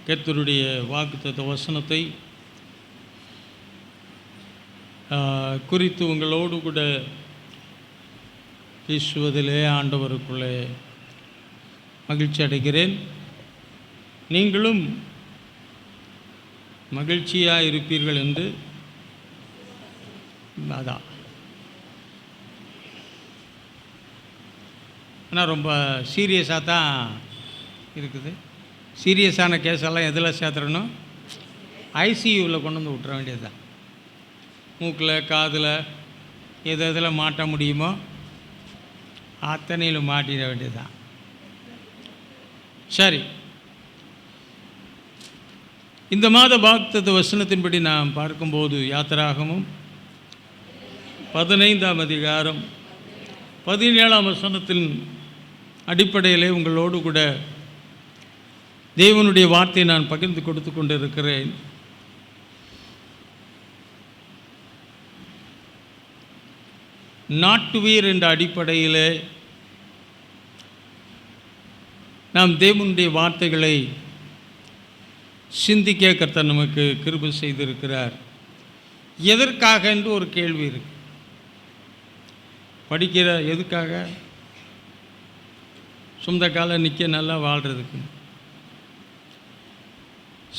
கர்த்தருடைய வாக்குத்தத்த வசனத்தை குறித்து உங்களோடு கூட பேசுவதிலே ஆண்டவருக்குள்ளே மகிழ்ச்சி அடைகிறேன். நீங்களும் மகிழ்ச்சியாக இருப்பீர்கள் என்று அதான். ஆனால் ரொம்ப சீரியஸாக தான் இருக்குது. சீரியஸான கேஸெல்லாம் எதில் சேர்த்துறணும்? ஐசியூவில் கொண்டு வந்து விட்டுற வேண்டியது தான். மூக்கில் காதில் எதில் மாட்ட முடியுமோ அத்தனையில் மாட்டிட வேண்டியது தான். சரி, இந்த மாத வாக்குத்தத்த வசனத்தின்படி நாம் பார்க்கும்போது யாத்திராகமும் 15ஆம் அதிகாரம் 17ஆம் வசனத்தின் அடிப்படையிலே உங்களோடு கூட தேவனுடைய வார்த்தையை நான் பகிர்ந்து கொடுத்து கொண்டிருக்கிறேன். நாட்டுவீர் என்ற அடிப்படையிலே நாம் தேவனுடைய வார்த்தைகளை சிந்திக்க கர்த்தர் நமக்கு கிருபை செய்திருக்கிறார். எதற்காக என்று ஒரு கேள்வி இருக்கு. படிக்கிற எதுக்காக? சொந்த கால நிற்க நல்லா வாழ்கிறதுக்கு.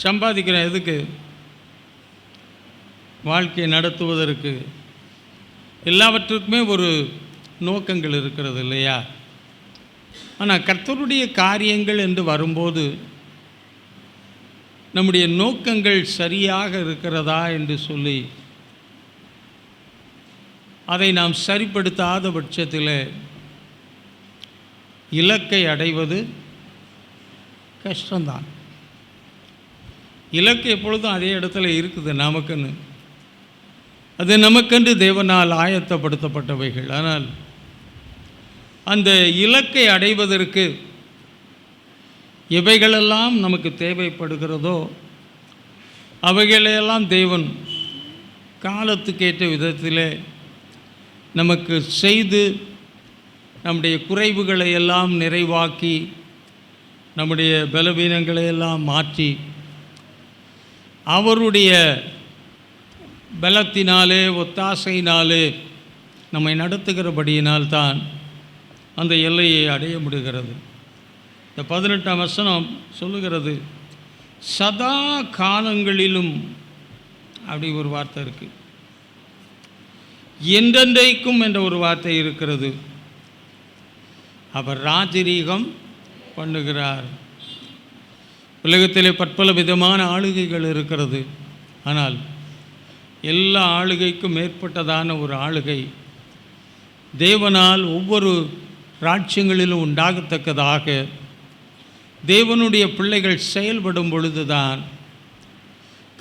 சம்பாதிக்கிறோம் எதுக்கு? வாழ்க்கையை நடத்துவதற்கு. எல்லாவற்றுக்குமே ஒரு நோக்கங்கள் இருக்கிறது இல்லையா? ஆனால் கர்த்தருடைய காரியங்கள் என்று வரும்போது நம்முடைய நோக்கங்கள் சரியாக இருக்கிறதா என்று சொல்லி அதை நாம் சரிப்படுத்தாத பட்சத்தில் இலக்கை அடைவது கஷ்டம்தான். இலக்கு எப்பொழுதும் அதே இடத்துல இருக்குது நமக்குன்னு. அது நமக்கென்று தேவனால் ஆயத்தப்படுத்தப்பட்டவைகள். ஆனால் அந்த இலக்கை அடைவதற்கு எவைகளெல்லாம் நமக்கு தேவைப்படுகிறதோ அவைகளையெல்லாம் தேவன் காலத்துக்கேற்ற விதத்திலே நமக்கு செய்து நம்முடைய குறைவுகளை எல்லாம் நிறைவாக்கி நம்முடைய பலவீனங்களை எல்லாம் மாற்றி அவருடைய பலத்தினாலே ஒத்தாசையினாலே நம்மை நடத்துகிறபடியினால்தான் அந்த எல்லையை அடைய முடிகிறது. இந்த 18ஆம் வசனம் சொல்லுகிறது, சதா காலங்களிலும் அப்படி ஒரு வார்த்தை இருக்குது. என்றென்றைக்கும் என்ற ஒரு வார்த்தை இருக்கிறது. அவர் ராஜரீகம் பண்ணுகிறார். உலகத்திலே பற்பல விதமான ஆளுகைகள் இருக்கிறது. ஆனால் எல்லா ஆளுகைக்கும் மேற்பட்டதான ஒரு ஆளுகை தேவனால் ஒவ்வொரு ராஜ்யங்களிலும் உண்டாகத்தக்கதாக தேவனுடைய பிள்ளைகள் செயல்படும் பொழுதுதான்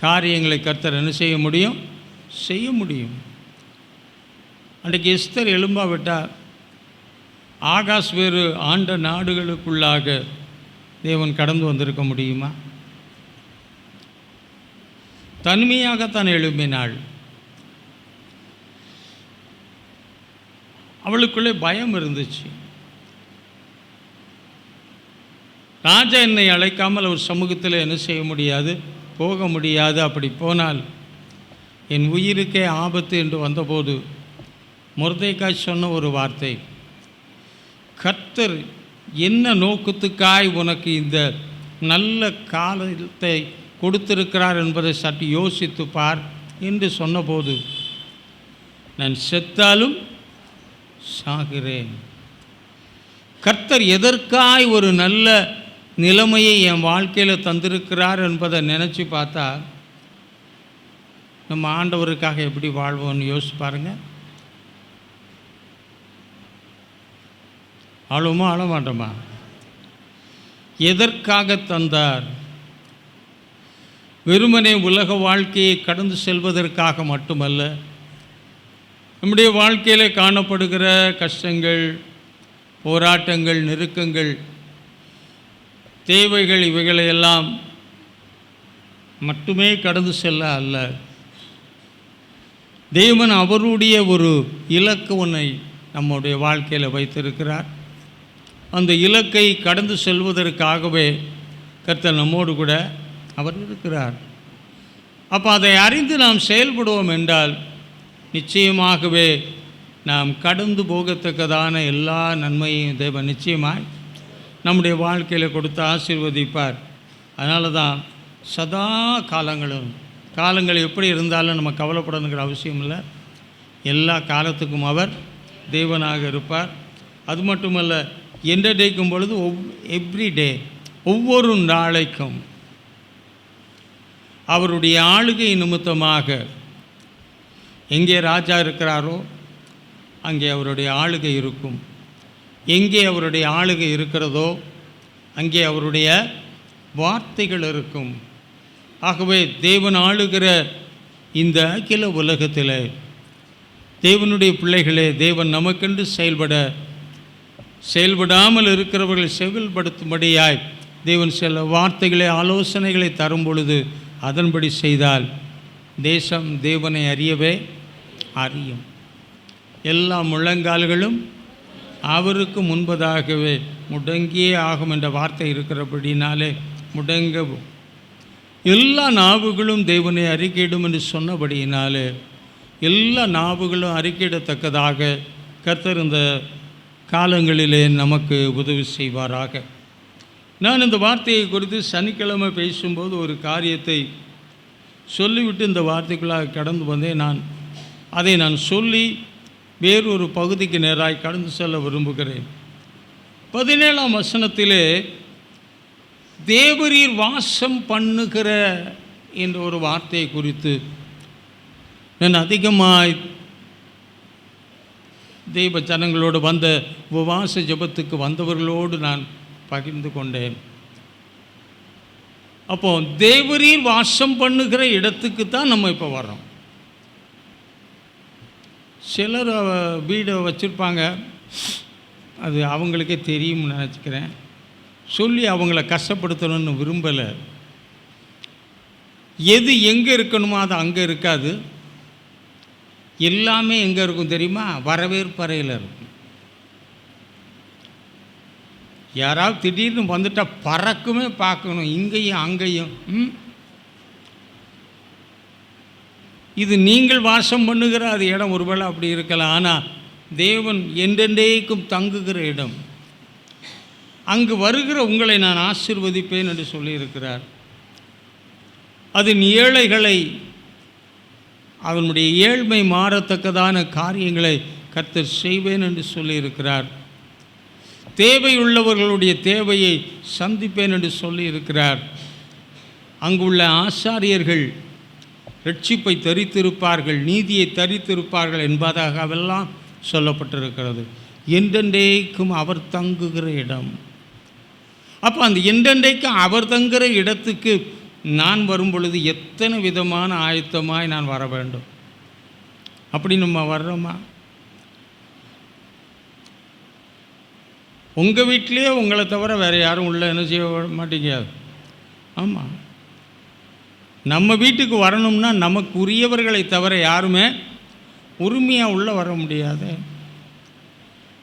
காரியங்களை கர்த்தர் என்ன செய்ய முடியும்? செய்ய முடியும். அன்றைக்கு எஸ்தர் எழும்பாவிட்டார். ஆகாஷ் வேறு ஆண்ட நாடுகளுக்குள்ளாக தேவன் கடந்து வந்திருக்க முடியுமா? தனிமையாகத்தான் எழும்பினாள். அவளுக்குள்ளே பயம் இருந்துச்சு. ராஜா என்னை அழைக்காமல் அவர் சமூகத்தில் என்ன செய்ய முடியாது, போக முடியாது. அப்படி போனால் என் உயிருக்கே ஆபத்து என்று வந்தபோது மொர்தெகாய் சொன்ன ஒரு வார்த்தை, கர்த்தர் என்ன நோக்கத்துக்காய் உனக்கு இந்த நல்ல காலத்தை கொடுத்திருக்கிறார் என்பதை சற்று யோசித்து பார் என்று சொன்னபோது, நான் செத்தாலும் சாகிறேன். கர்த்தர் எதற்காய் ஒரு நல்ல நிலைமையை என் வாழ்க்கையில் தந்திருக்கிறார் என்பதை நினச்சி பார்த்தா நம்ம ஆண்டவருக்காக எப்படி வாழ்வோன்னு யோசிச்சு பாருங்கள். ஆளுமா ஆள மாட்டோமா? எதற்காக தந்தார்? வெறுமனே உலக வாழ்க்கையை கடந்து செல்வதற்காக மட்டுமல்ல, நம்முடைய வாழ்க்கையில் காணப்படுகிற கஷ்டங்கள், போராட்டங்கள், நெருக்கங்கள், தேவைகள், இவைகளையெல்லாம் மட்டுமே கடந்து செல்ல அல்ல, தேவன் அவருடைய ஒரு இலக்கு ஒன்றை நம்முடைய வாழ்க்கையில் வைத்திருக்கிறார். அந்த இலக்கை கடந்து செல்வதற்காகவே கர்த்தர் நம்மோடு கூட அவர் இருக்கிறார். அப்போ அதை அறிந்து நாம் செயல்படுவோம் என்றால் நிச்சயமாகவே நாம் கடந்து போகத்தக்கதான எல்லா நன்மையும் தேவன் நிச்சயமாய் நம்முடைய வாழ்க்கையில் கொடுத்து ஆசீர்வதிப்பார். அதனால தான் சதா காலங்கள் எப்படி இருந்தாலும் நம்ம கவலைப்படணுங்கிற அவசியம் இல்லை. எல்லா காலத்துக்கும் அவர் தேவனாக இருப்பார். அது மட்டுமல்ல, என்றடைக்கும் பொழுது எவ்ரிடே, ஒவ்வொரு நாளைக்கும் அவருடைய ஆளுகை நிமித்தமாக எங்கே ராஜா இருக்கிறாரோ அங்கே அவருடைய ஆளுகை இருக்கும். எங்கே அவருடைய ஆளுகை இருக்கிறதோ அங்கே அவருடைய வார்த்தைகள் இருக்கும். ஆகவே தேவன் ஆளுகிற இந்த அகில உலகத்தில் தேவனுடைய பிள்ளைகளே, தேவன் நமக்கென்று செயல்படாமல் இருக்கிறவர்களை செயல்படுத்தும்படியாய் தேவன் சில வார்த்தைகளை, ஆலோசனைகளை தரும் பொழுது அதன்படி செய்தால் தேசம் தேவனை அறியும். எல்லா முழங்கால்களும் அவருக்கு முன்பதாகவே முடங்கியே ஆகும் என்ற வார்த்தை இருக்கிறபடினாலே முடங்கவும், எல்லா நாவுகளும் தேவனை அறிக்கையிடும் என்று சொன்னபடியினாலே எல்லா நாவுகளும் அறிக்கையிடத்தக்கதாக கர்த்தர் இந்த காலங்களிலே நமக்கு உதவி செய்வாராக. நான் இந்த வார்த்தையை குறித்து சனிக்கிழமை பேசும்போது ஒரு காரியத்தை சொல்லிவிட்டு இந்த வார்த்தைக்குள்ளாக கடந்து வந்தேன். அதை நான் சொல்லி வேறொரு பகுதிக்கு நேராக கடந்து செல்ல விரும்புகிறேன். 17ஆம் வசனத்திலே தேவரீர் வாசம் பண்ணுகிற என்ற ஒரு வார்த்தையை குறித்து நான் அதிகமாய் தெய்வ ஜனங்களோடு வந்த உபவாச ஜெபத்துக்கு வந்தவர்களோடு நான் பகிர்ந்து கொண்டேன். அப்போ தேவரீர் வாசம் பண்ணுகிற இடத்துக்கு தான் நம்ம இப்போ வர்றோம். சிலர் வீடை வச்சுருப்பாங்க, அது அவங்களுக்கே தெரியும்னு நினச்சிக்கிறேன். சொல்லி அவங்கள கஷ்டப்படுத்தணும்னு விரும்பலை. எது எங்கே இருக்கணுமோ அது அங்கே இருக்காது. எல்லாமே எங்கே இருக்கும் தெரியுமா? வரவேற்பறையில் இருக்கும். யாராவது திடீர்னு வந்துட்டால் பறக்குமே பார்க்கணும், இங்கேயும் அங்கேயும். இது நீங்கள் வாசம் பண்ணுகிற அது இடம் ஒருவேளை அப்படி இருக்கலாம். ஆனால் தேவன் என்றென்றைக்கும் தங்குகிற இடம். அங்கு வருகிற உங்களை நான் ஆசீர்வதிப்பேன் என்று சொல்லியிருக்கிறார். அதன் ஏழைகளை, அவனுடைய ஏழ்மை மாறத்தக்கதான காரியங்களை கர்த்தர் செய்வேன் என்று சொல்லியிருக்கிறார். தேவையுள்ளவர்களுடைய தேவையை சந்திப்பேன் என்று சொல்லியிருக்கிறார். அங்குள்ள ஆசாரியர்கள் ரட்சிப்பை தரித்திருப்பார்கள், நீதியை தரித்திருப்பார்கள் என்பதாக அவெல்லாம் சொல்லப்பட்டிருக்கிறது. என்றென்றைக்கும் அவர் தங்குகிற இடம். அப்போ அந்த என்றென்றைக்கும் அவர் தங்குகிற இடத்துக்கு நான் வரும் பொழுது எத்தனை விதமான ஆயத்தமாய் நான் வர வேண்டும். அப்படி நம்ம வர்றோமா? உங்கள் வீட்டிலே உங்களை தவிர வேறு யாரும் உள்ள என்ன செய்ய மாட்டீங்க. ஆமாம், நம்ம வீட்டுக்கு வரணும்னா நமக்கு உரியவர்களை தவிர யாருமே உரிமையாக உள்ளே வர முடியாது.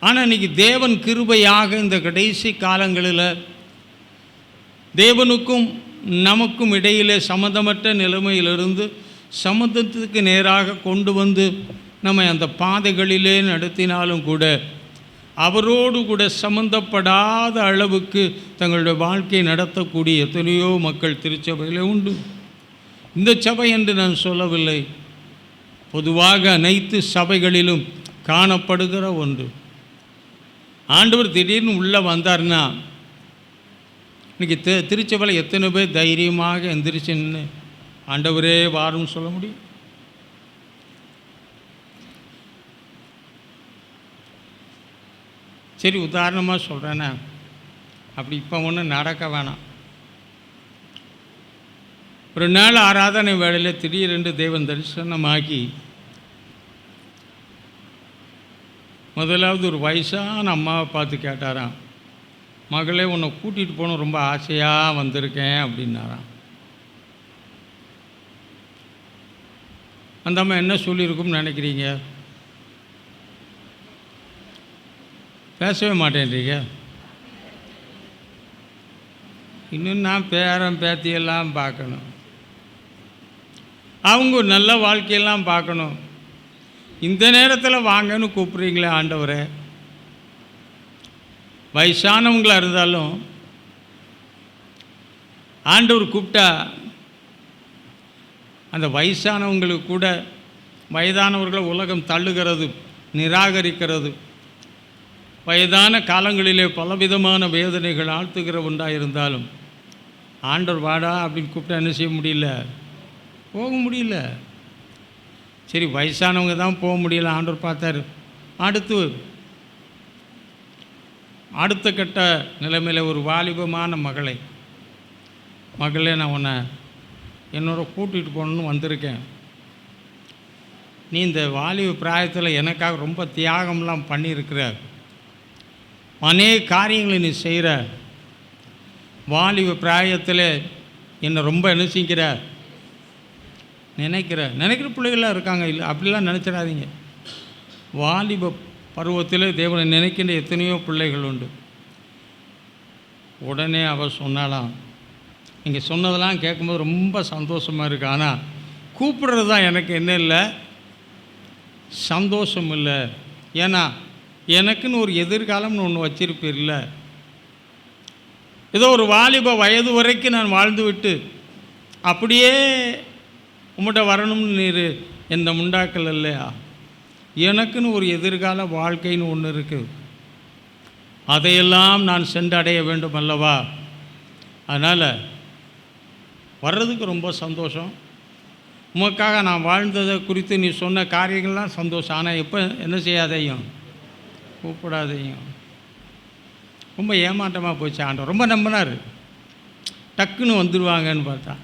ஆனால் இன்றைக்கி தேவன் கிருபையாக இந்த கடைசி காலங்களில் தேவனுக்கும் நமக்கும் இடையிலே சம்மந்தமற்ற நிலைமையிலிருந்து சம்மந்தத்துக்கு நேராக கொண்டு வந்து நம்மை அந்த பாதைகளிலே நடத்தினாலும் கூட அவரோடு கூட சம்பந்தப்படாத அளவுக்கு தங்களுடைய வாழ்க்கையை நடத்தக்கூடிய எத்தனையோ மக்கள் திருச்சபையிலே உண்டு. இந்த சபை என்று நான் சொல்லவில்லை, பொதுவாக அனைத்து சபைகளிலும் காணப்படுகிற ஒன்று. ஆண்டவர் திடீர்னு உள்ளே வந்தார்னா இன்றைக்கி திருச்சபையில் எத்தனை பேர் தைரியமாக எந்திரிச்சுன்னு ஆண்டவரே வாருன்னு சொல்ல முடியும்? சரி, உதாரணமாக சொல்கிறேன்னா, அப்படி இப்போ ஒன்றும் நடக்க வேணாம். ஒரு நாள் ஆராதனை வேளையில் திடீரென்று தேவன் தரிசனமாகி முதலாவது ஒரு வயசான அம்மாவை பார்த்து கேட்டாராம், மகளே உன்னை கூட்டிகிட்டு போகணும் ரொம்ப ஆசையாக வந்திருக்கேன் அப்படின்னாராம். அந்த அம்மா என்ன சொல்லியிருக்கும்னு நினைக்கிறீங்க? பேசவே மாட்டேன்றீங்க. இன்னும் நான் பேரன் பேத்தியெல்லாம் பார்க்கணும், அவங்க ஒரு நல்ல வாழ்க்கையெல்லாம் பார்க்கணும். இந்த நேரத்தில் வாங்கன்னு கூப்பிட்றீங்களே ஆண்டவரே. வயசானவங்களாக இருந்தாலும் ஆண்டவர் கூப்பிட்டா அந்த வயசானவங்களுக்கு கூட வயதானவர்களை உலகம் தள்ளுகிறது, நிராகரிக்கிறது. வயதான காலங்களிலே பலவிதமான வேதனைகள் ஆழ்த்துகிற ஒன்றாக இருந்தாலும் ஆண்டவர் வாடா அப்படின்னு கூப்பிட்டா என்ன செய்ய முடியல, போக முடியல. சரி, வயசானவங்க தான் போக முடியல, ஆண்டவர் பார்த்தார். அடுத்த கட்ட நிலைமையில் ஒரு வாலிபமான மகளே நான் உன்னை என்னோட கூட்டிகிட்டு போகணுன்னு வந்திருக்கேன். நீ இந்த வாலிப பிராயத்தில் எனக்காக ரொம்ப தியாகம்லாம் பண்ணியிருக்கிற, அநேக காரியங்களை நீ செய்கிற. வாலிப பிராயத்தில் என்னை ரொம்ப என்ன செய்கிற நினைக்கிற பிள்ளைகள்லாம் இருக்காங்க. இல்லை, அப்படிலாம் நினச்சிடாதீங்க. வாலிப பருவத்தில் தேவனை நினைக்கின்ற எத்தனையோ பிள்ளைகள் உண்டு. உடனே அவள் சொன்னாலாம், நீங்கள் சொன்னதெல்லாம் கேட்கும்போது ரொம்ப சந்தோஷமாக இருக்குது. ஆனால் கூப்பிடுறது தான் எனக்கு என்ன இல்லை, சந்தோஷம் இல்லை. ஏன்னா எனக்குன்னு ஒரு எதிர்காலம்னு ஒன்று வச்சிருப்பீர்ல. ஏதோ ஒரு வாலிப வயது வரைக்கும் நான் வாழ்ந்து விட்டு அப்படியே உங்கள்கிட்ட வரணும்னு நீர் எந்த முண்டாக்கல் இல்லையா? எனக்குன்னு ஒரு எதிர்கால வாழ்க்கைன்னு ஒன்று இருக்குது, அதையெல்லாம் நான் சென்றடைய வேண்டும் அல்லவா? அதனால் வர்றதுக்கு ரொம்ப சந்தோஷம். உமக்காக நான் வாழ்ந்ததை குறித்து நீ சொன்ன காரியங்கள்லாம் சந்தோஷம். ஆனால் எப்போ என்ன செய்யாதையும் கூப்பிடாதையும். ரொம்ப ஏமாற்றமாக போச்சு. ஆண்டவர் ரொம்ப நம்பினார், டக்குன்னு வந்துடுவாங்கன்னு பார்த்தா.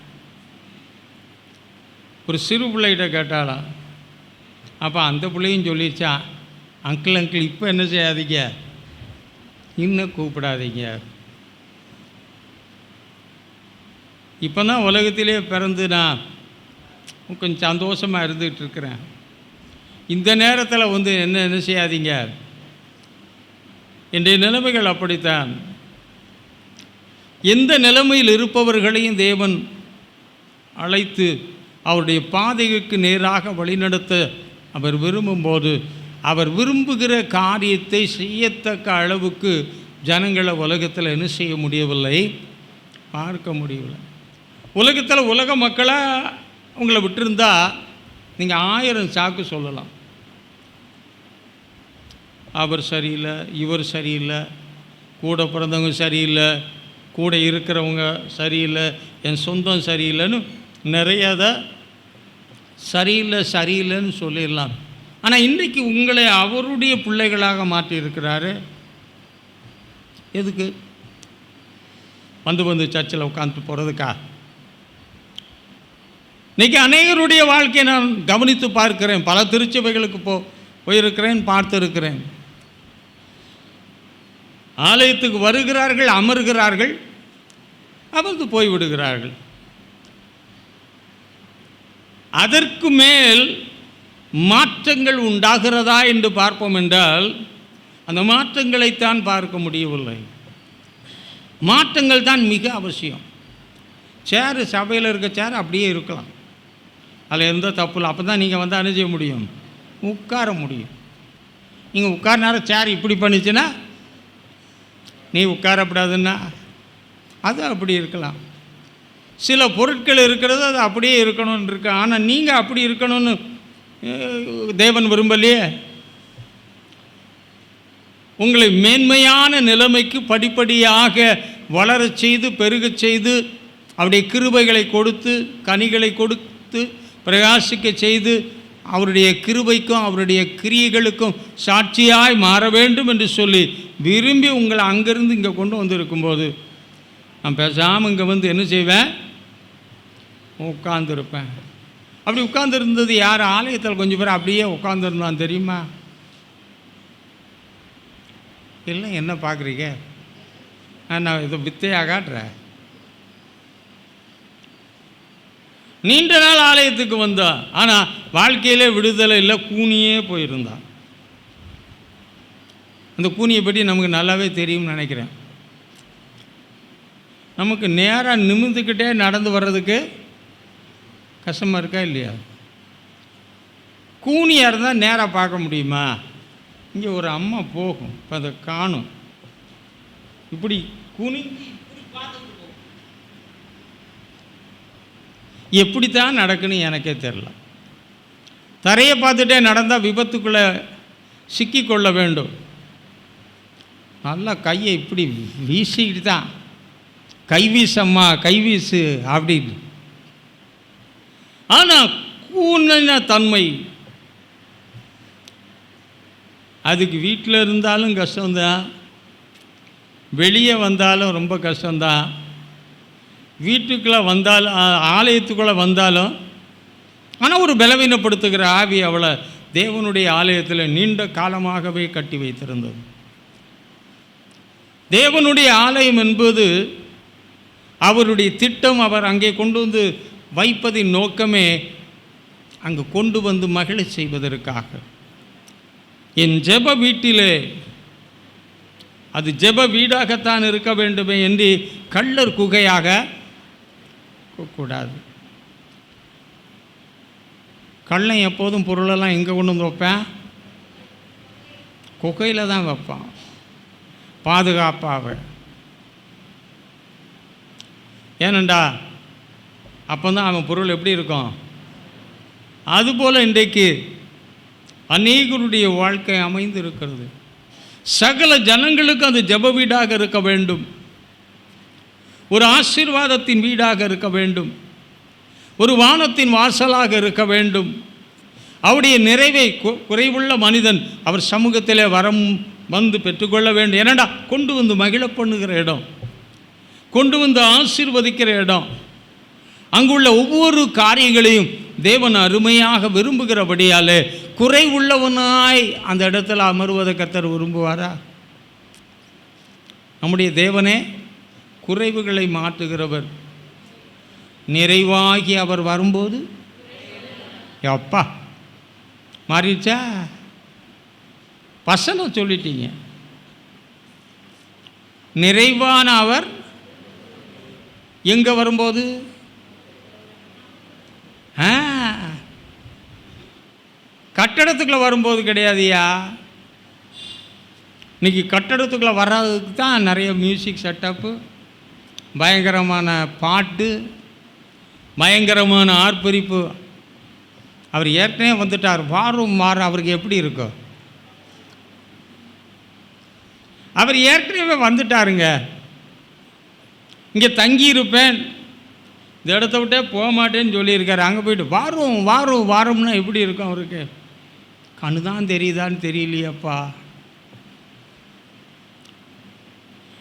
ஒரு சிறு பிள்ளைகிட்ட கேட்டாலாம். அப்போ அந்த பிள்ளையும் சொல்லிடுச்சான், அங்கிள் இப்போ என்ன செய்யாதீங்க, இன்னும் கூப்பிடாதீங்க. இப்போ தான் உலகத்திலே பிறந்து நான் கொஞ்சம் சந்தோஷமாக இருந்துகிட்டு இருக்கிறேன். இந்த நேரத்தில் வந்து என்ன செய்யாதீங்க. இன்றைய நிலைமைகள் அப்படித்தான். எந்த நிலைமையில் இருப்பவர்களையும் தேவன் அழைத்து அவருடைய பாதைக்கு நேராக வழிநடத்த அவர் விரும்பும்போது, அவர் விரும்புகிற காரியத்தை செய்யத்தக்க அளவுக்கு ஜனங்களை உலகத்தில் என்ன செய்ய முடியவில்லை, பார்க்க முடியவில்லை. உலகத்தில் உலக மக்களாக உங்களை விட்டுருந்தா நீங்கள் 1000 சாக்கு சொல்லலாம். அவர் சரியில்லை, இவர் சரியில்லை, கூட பிறந்தவங்க சரியில்லை, கூட இருக்கிறவங்க சரியில்லை, என் சொந்தம் சரியில்லைன்னு நிறையதை சரியில்லைன்னு சொல்லிடலாம். ஆனால் இன்றைக்கி உங்களை அவருடைய பிள்ளைகளாக மாற்றியிருக்கிறாரு. எதுக்கு? வந்து சர்ச்சில் உட்காந்துட்டு போகிறதுக்கா? இன்றைக்கி அநேகருடைய வாழ்க்கையை நான் கவனித்து பார்க்கிறேன். பல திருச்சபைகளுக்கு போயிருக்கிறேன், பார்த்துருக்கிறேன். ஆலயத்துக்கு வருகிறார்கள், அமர்கிறார்கள், அமர்ந்து போய்விடுகிறார்கள். அதற்கு மேல் மாற்றங்கள் உண்டாகிறதா என்று பார்ப்போம் என்றால் அந்த மாற்றங்களைத்தான் பார்க்க முடியவில்லை. மாற்றங்கள் தான் மிக அவசியம். சேரு சபையில் இருக்க சேர் அப்படியே இருக்கலாம், அதில் எந்த தப்பு இல்லை. அப்போ தான் நீங்கள் வந்து அணுக முடியும், உட்கார முடியும். நீங்கள் உட்கார நேரம் சேர் இப்படி பண்ணிச்சுன்னா நீ உட்காரப்படாதுன்னா அது அப்படி இருக்கலாம். சில பொருட்கள் இருக்கிறது அது அப்படியே இருக்கணும்னு இருக்கு. ஆனால் நீங்கள் அப்படி இருக்கணும்னு தேவன் விரும்பலையே. உங்களை மேன்மையான நிலைமைக்கு படிப்படியாக வளரச் செய்து பெருகச் செய்து அவருடைய கிருபைகளை கொடுத்து கனிகளை கொடுத்து பிரகாசிக்க செய்து அவருடைய கிருபைக்கும் அவருடைய கிரியைகளுக்கும் சாட்சியாய் மாற வேண்டும் என்று சொல்லி விரும்பி உங்களை அங்கேருந்து இங்கே கொண்டு வந்திருக்கும்போது நான் பேசாமல் இங்கே வந்து என்ன செய்வேன், உட்காந்துருப்பேன். அப்படி உட்காந்துருந்தது யார்? ஆலயத்தில் கொஞ்சம் பேர் அப்படியே உட்காந்துருந்தான் தெரியுமா? இல்லை, என்ன பார்க்குறீங்க, நான் இதை வித்தையாக காட்டுறேன். நீண்ட நாள் ஆலயத்துக்கு வந்தான், ஆனால் வாழ்க்கையிலே விடுதலை இல்லை, கூனியே போயிருந்தான். அந்த கூனியை பற்றி நமக்கு நல்லாவே தெரியும்னு நினைக்கிறேன். நமக்கு நேராக நிமிர்ந்துக்கிட்டே நடந்து வர்றதுக்கு கஷ்டமாக இருக்கா இல்லையா? கூனியாக இருந்தால் நேராக பார்க்க முடியுமா? இங்கே ஒரு அம்மா போகும், இப்போ அதை காணும், இப்படி கூனி எப்படித்தான் நடக்குன்னு எனக்கே தெரில. தரையை பார்த்துட்டே நடந்தால் விபத்துக்குள்ளே சிக்கிக்கொள்ள வேண்டும். நல்லா கையை இப்படி வீசிக்கிட்டு தான், கைவீசம்மா கைவீசு அப்படின்னு. ஆனால் கூனின தன்மை அதுக்கு வீட்டில் இருந்தாலும் கஷ்டம்தான், வெளியே வந்தாலும் ரொம்ப கஷ்டம்தான், வீட்டுக்குள்ளே வந்தாலும் ஆலயத்துக்குள்ளே வந்தாலும். ஆனால் ஒரு பலவீனப்படுத்துகிற ஆவி அவளை தேவனுடைய ஆலயத்தில் நீண்ட காலமாகவே கட்டி வைத்திருந்தது. தேவனுடைய ஆலயம் என்பது அவருடைய திட்டம். அவர் அங்கே கொண்டு வந்து வைப்பதின் நோக்கமே அங்கு கொண்டு வந்து மகிழ செய்வதற்காக. என் ஜெப வீட்டிலே அது ஜெப வீடாகத்தான் இருக்க வேண்டுமே என்று கள்ளர் குகையாக கூடாது. கள்ளன் எப்போதும் பொருளெல்லாம் எங்கே கொண்டு வந்து வைப்பேன்? குகையில் தான் வைப்பான், பாதுகாப்பாக. ஏனண்டா அப்போ தான் அவன் பொருள் எப்படி இருக்கும்? அதுபோல் இன்றைக்கு அநேகருடைய வாழ்க்கை அமைந்து இருக்கிறது. சகல ஜனங்களுக்கு அது ஜெப வீடாக இருக்க வேண்டும், ஒரு ஆசீர்வாதத்தின் வீடாக இருக்க வேண்டும், ஒரு வானத்தின் வாசலாக இருக்க வேண்டும். அவருடைய நிறைவை குறைவுள்ள மனிதன் அவர் சமூகத்திலே வந்து பெற்றுக்கொள்ள வேண்டும். ஏனடா கொண்டு வந்து மகிழ பண்ணுகிற இடம், கொண்டு வந்து ஆசீர்வதிக்கிற இடம். அங்குள்ள ஒவ்வொரு காரியங்களையும் தேவன் அருமையாக விரும்புகிறபடியாலே குறைவுள்ளவனாய் அந்த இடத்துல அமர்வதை கர்த்தர் விரும்புவாரா? நம்முடைய தேவனே குறைவுகளை மாற்றுகிறவர். நிறைவாகி அவர் வரும்போது அப்பா மாறிடுச்சா? வசனம் சொல்லிட்டீங்க. நிறைவான அவர் எங்கே வரும்போது? கட்டடத்துக்குள்ளே வரும்போது கிடையாதுயா. இன்றைக்கி கட்டடத்துக்குள்ளே வர்றதுக்கு தான் நிறைய மியூசிக் செட்டப்பு, பயங்கரமான பாட்டு, பயங்கரமான ஆர்ப்பரிப்பு. அவர் ஏற்கனவே வந்துட்டார், வாரும் மாறும். அவருக்கு எப்படி இருக்கும்? அவர் ஏற்கனவே வந்துட்டாருங்க. இங்கே தங்கியிருப்பேன், இந்த இடத்த விட்டே போக மாட்டேன்னு சொல்லியிருக்காரு. அங்கே போயிட்டு வாரும் வாரும் வாரும்னா எப்படி இருக்கும் அவருக்கு? கண்ணு தான் தெரியுதான்னு தெரியலையப்பா.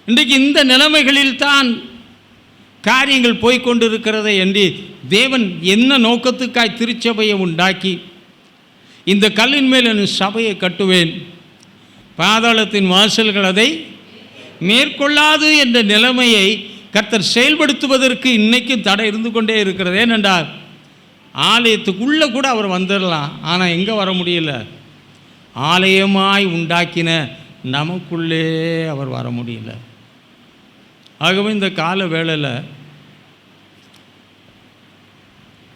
இன்றைக்கு இந்த நிலைமைகளில் தான் காரியங்கள் போய்கொண்டிருக்கிறதை என்று தேவன் என்ன நோக்கத்துக்காய் திருச்சபையை உண்டாக்கி இந்த கல்லின் மேல் என் சபையை கட்டுவேன், பாதாளத்தின் வாசல்கள் அதை மேற்கொள்ளாது என்ற நிலைமையை கர்த்தர் செயல்படுத்துவதற்கு இன்றைக்கும் தடை இருந்து கொண்டே இருக்கிறது. ஏனென்றால் ஆலயத்துக்குள்ளே கூட அவர் வந்துடலாம், ஆனால் எங்கே வர முடியல? ஆலயமாய் உண்டாக்கின நமக்குள்ளே அவர் வர முடியல. ஆகவே இந்த கால வேளையில்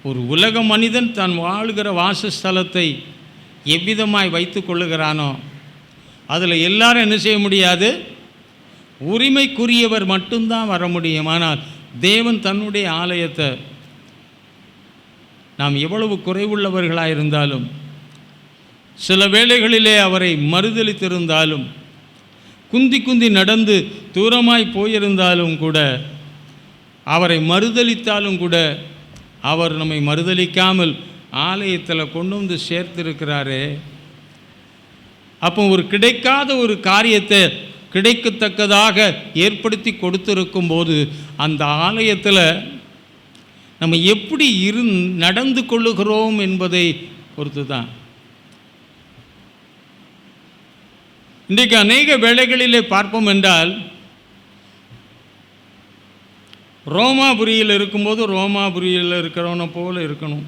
ஒரு உலக மனிதன் தான் வாழ்கிற வாசஸ்தலத்தை எவ்விதமாய் வைத்து கொள்ளுகிறானோ அதில் எல்லாரும் என்ன செய்ய முடியாது? உரிமைக்குரியவர் மட்டும்தான் வர முடியும். ஆனால் தேவன் தன்னுடைய ஆலயத்தை நாம் எவ்வளவு குறைவுள்ளவர்களாக இருந்தாலும், சில வேளைகளிலே அவரை மறுதலித்திருந்தாலும், குந்தி குந்தி நடந்து தூரமாய் போயிருந்தாலும் கூட, அவரை மறுதலித்தாலும் கூட அவர் நம்மை மறுதலிக்காமல் ஆலயத்தில் கொண்டு வந்து சேர்த்திருக்கிறாரே. அப்போ ஒரு கிடைக்காத ஒரு காரியத்தை கிடைக்கத்தக்கதாக ஏற்படுத்தி கொடுத்திருக்கும் போது அந்த ஆலயத்தில் நம்ம எப்படி நடந்து கொள்ளுகிறோம் என்பதை பொறுத்து தான். இன்றைக்கு அநேக வேளைகளிலே பார்ப்போம் என்றால், ரோமாபுரியில் இருக்கும்போது ரோமாபுரியில் இருக்கிறவனை போல் இருக்கணும்,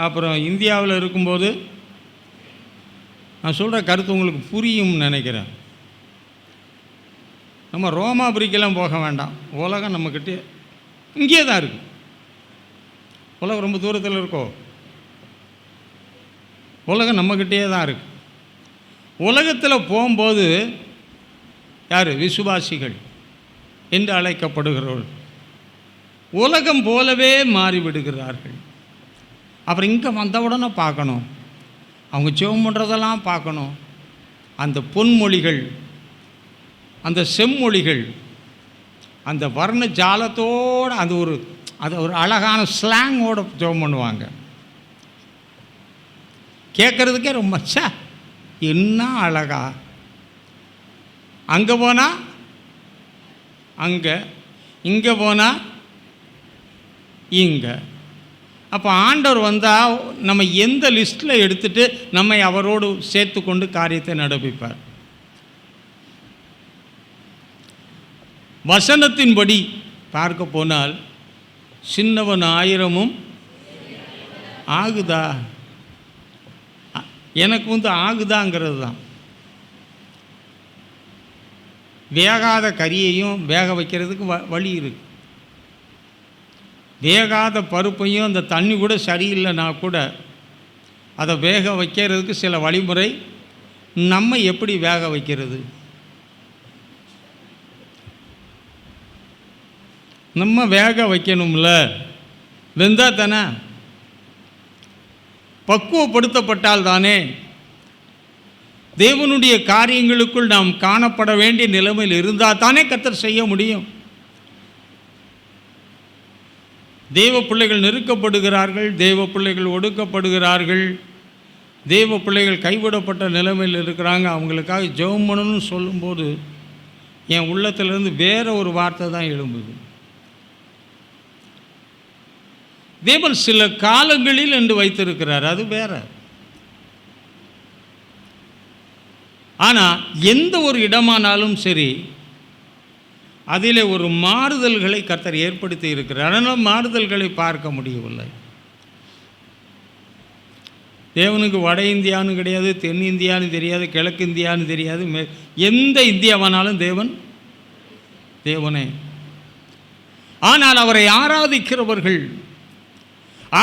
அப்புறம் இந்தியாவில் இருக்கும்போது, நான் சொல்கிற கருத்து உங்களுக்கு புரியும்னு நினைக்கிறேன், நம்ம ரோமாபுரிக்கெல்லாம் போக வேண்டாம். உலகம் நம்மக்கிட்டே இங்கே தான் இருக்குது. உலகம் ரொம்ப தூரத்தில் இருக்கோ? உலகம் நம்மக்கிட்டே தான் இருக்குது. உலகத்தில் போகும்போது யார்? விசுவாசிகள் என்று அழைக்கப்படுகிறவர்கள் உலகம் போலவே மாறிவிடுகிறார்கள். அப்புறம் இங்கே வந்தவுடனே பார்க்கணும், அவங்க ஜெபம் பண்ணுறதெல்லாம் பார்க்கணும். அந்த பொன்மொழிகள், அந்த செம்மொழிகள், அந்த வர்ண ஜாலத்தோடு அது ஒரு அழகான ஸ்லாங்கோடு ஜெபம் பண்ணுவாங்க. கேட்குறதுக்கே ரொம்ப என்ன அழகா. அங்கே போனால் அங்கே, இங்கே போனால் இங்கே. அப்போ ஆண்டவர் வந்தால் நம்ம எந்த லிஸ்ட்டில் எடுத்துகிட்டு நம்மை அவரோடு சேர்த்து கொண்டு காரியத்தை நடப்பிப்பார். வசனத்தின்படி பார்க்க போனால் சின்னவன் 1000 ஆகுதா? எனக்கு ஆகுதாங்கிறது தான். வேகாத கறியையும் வேக வைக்கிறதுக்கு வழி இருக்குது. வேகாத பருப்பையும் அந்த தண்ணி கூட சரியில்லைனா கூட அதை வேக வைக்கிறதுக்கு சில வழிமுறை. நம்ம எப்படி வேக வைக்கிறது? நம்ம வேக வைக்கணும்ல, வெந்தா தானே, பக்குவப்படுத்தப்பட்டால் தானே தேவனுடைய காரியங்களுக்குள் நாம் காணப்பட வேண்டிய நிலைமையில் இருந்தால் தானே கர்த்தர் செய்ய முடியும். தேவ பிள்ளைகள் நெருக்கப்படுகிறார்கள், தேவ பிள்ளைகள் ஒடுக்கப்படுகிறார்கள், தேவ பிள்ளைகள் கைவிடப்பட்ட நிலைமையில் இருக்கிறாங்க. அவங்களுக்காக ஜெபம் பண்ணணும்னு சொல்லும்போது என் உள்ளத்திலிருந்து வேற ஒரு வார்த்தை தான் எழும்புது. தேவன் சில காலங்களில் என்று வைத்திருக்கிறார், அது வேற. ஆனால் எந்த ஒரு இடமானாலும் சரி அதில் ஒரு மாறுதல்களை கர்த்தர் ஏற்படுத்தி இருக்கிறார். ஆனால் மாறுதல்களை பார்க்க முடியவில்லை. தேவனுக்கு வட இந்தியான்னு கிடையாது, தென் இந்தியான்னு தெரியாது, கிழக்கு இந்தியான்னு தெரியாது, எந்த இந்தியாவானாலும் தேவனே. ஆனால் அவரை ஆராதிக்கிறவர்கள்,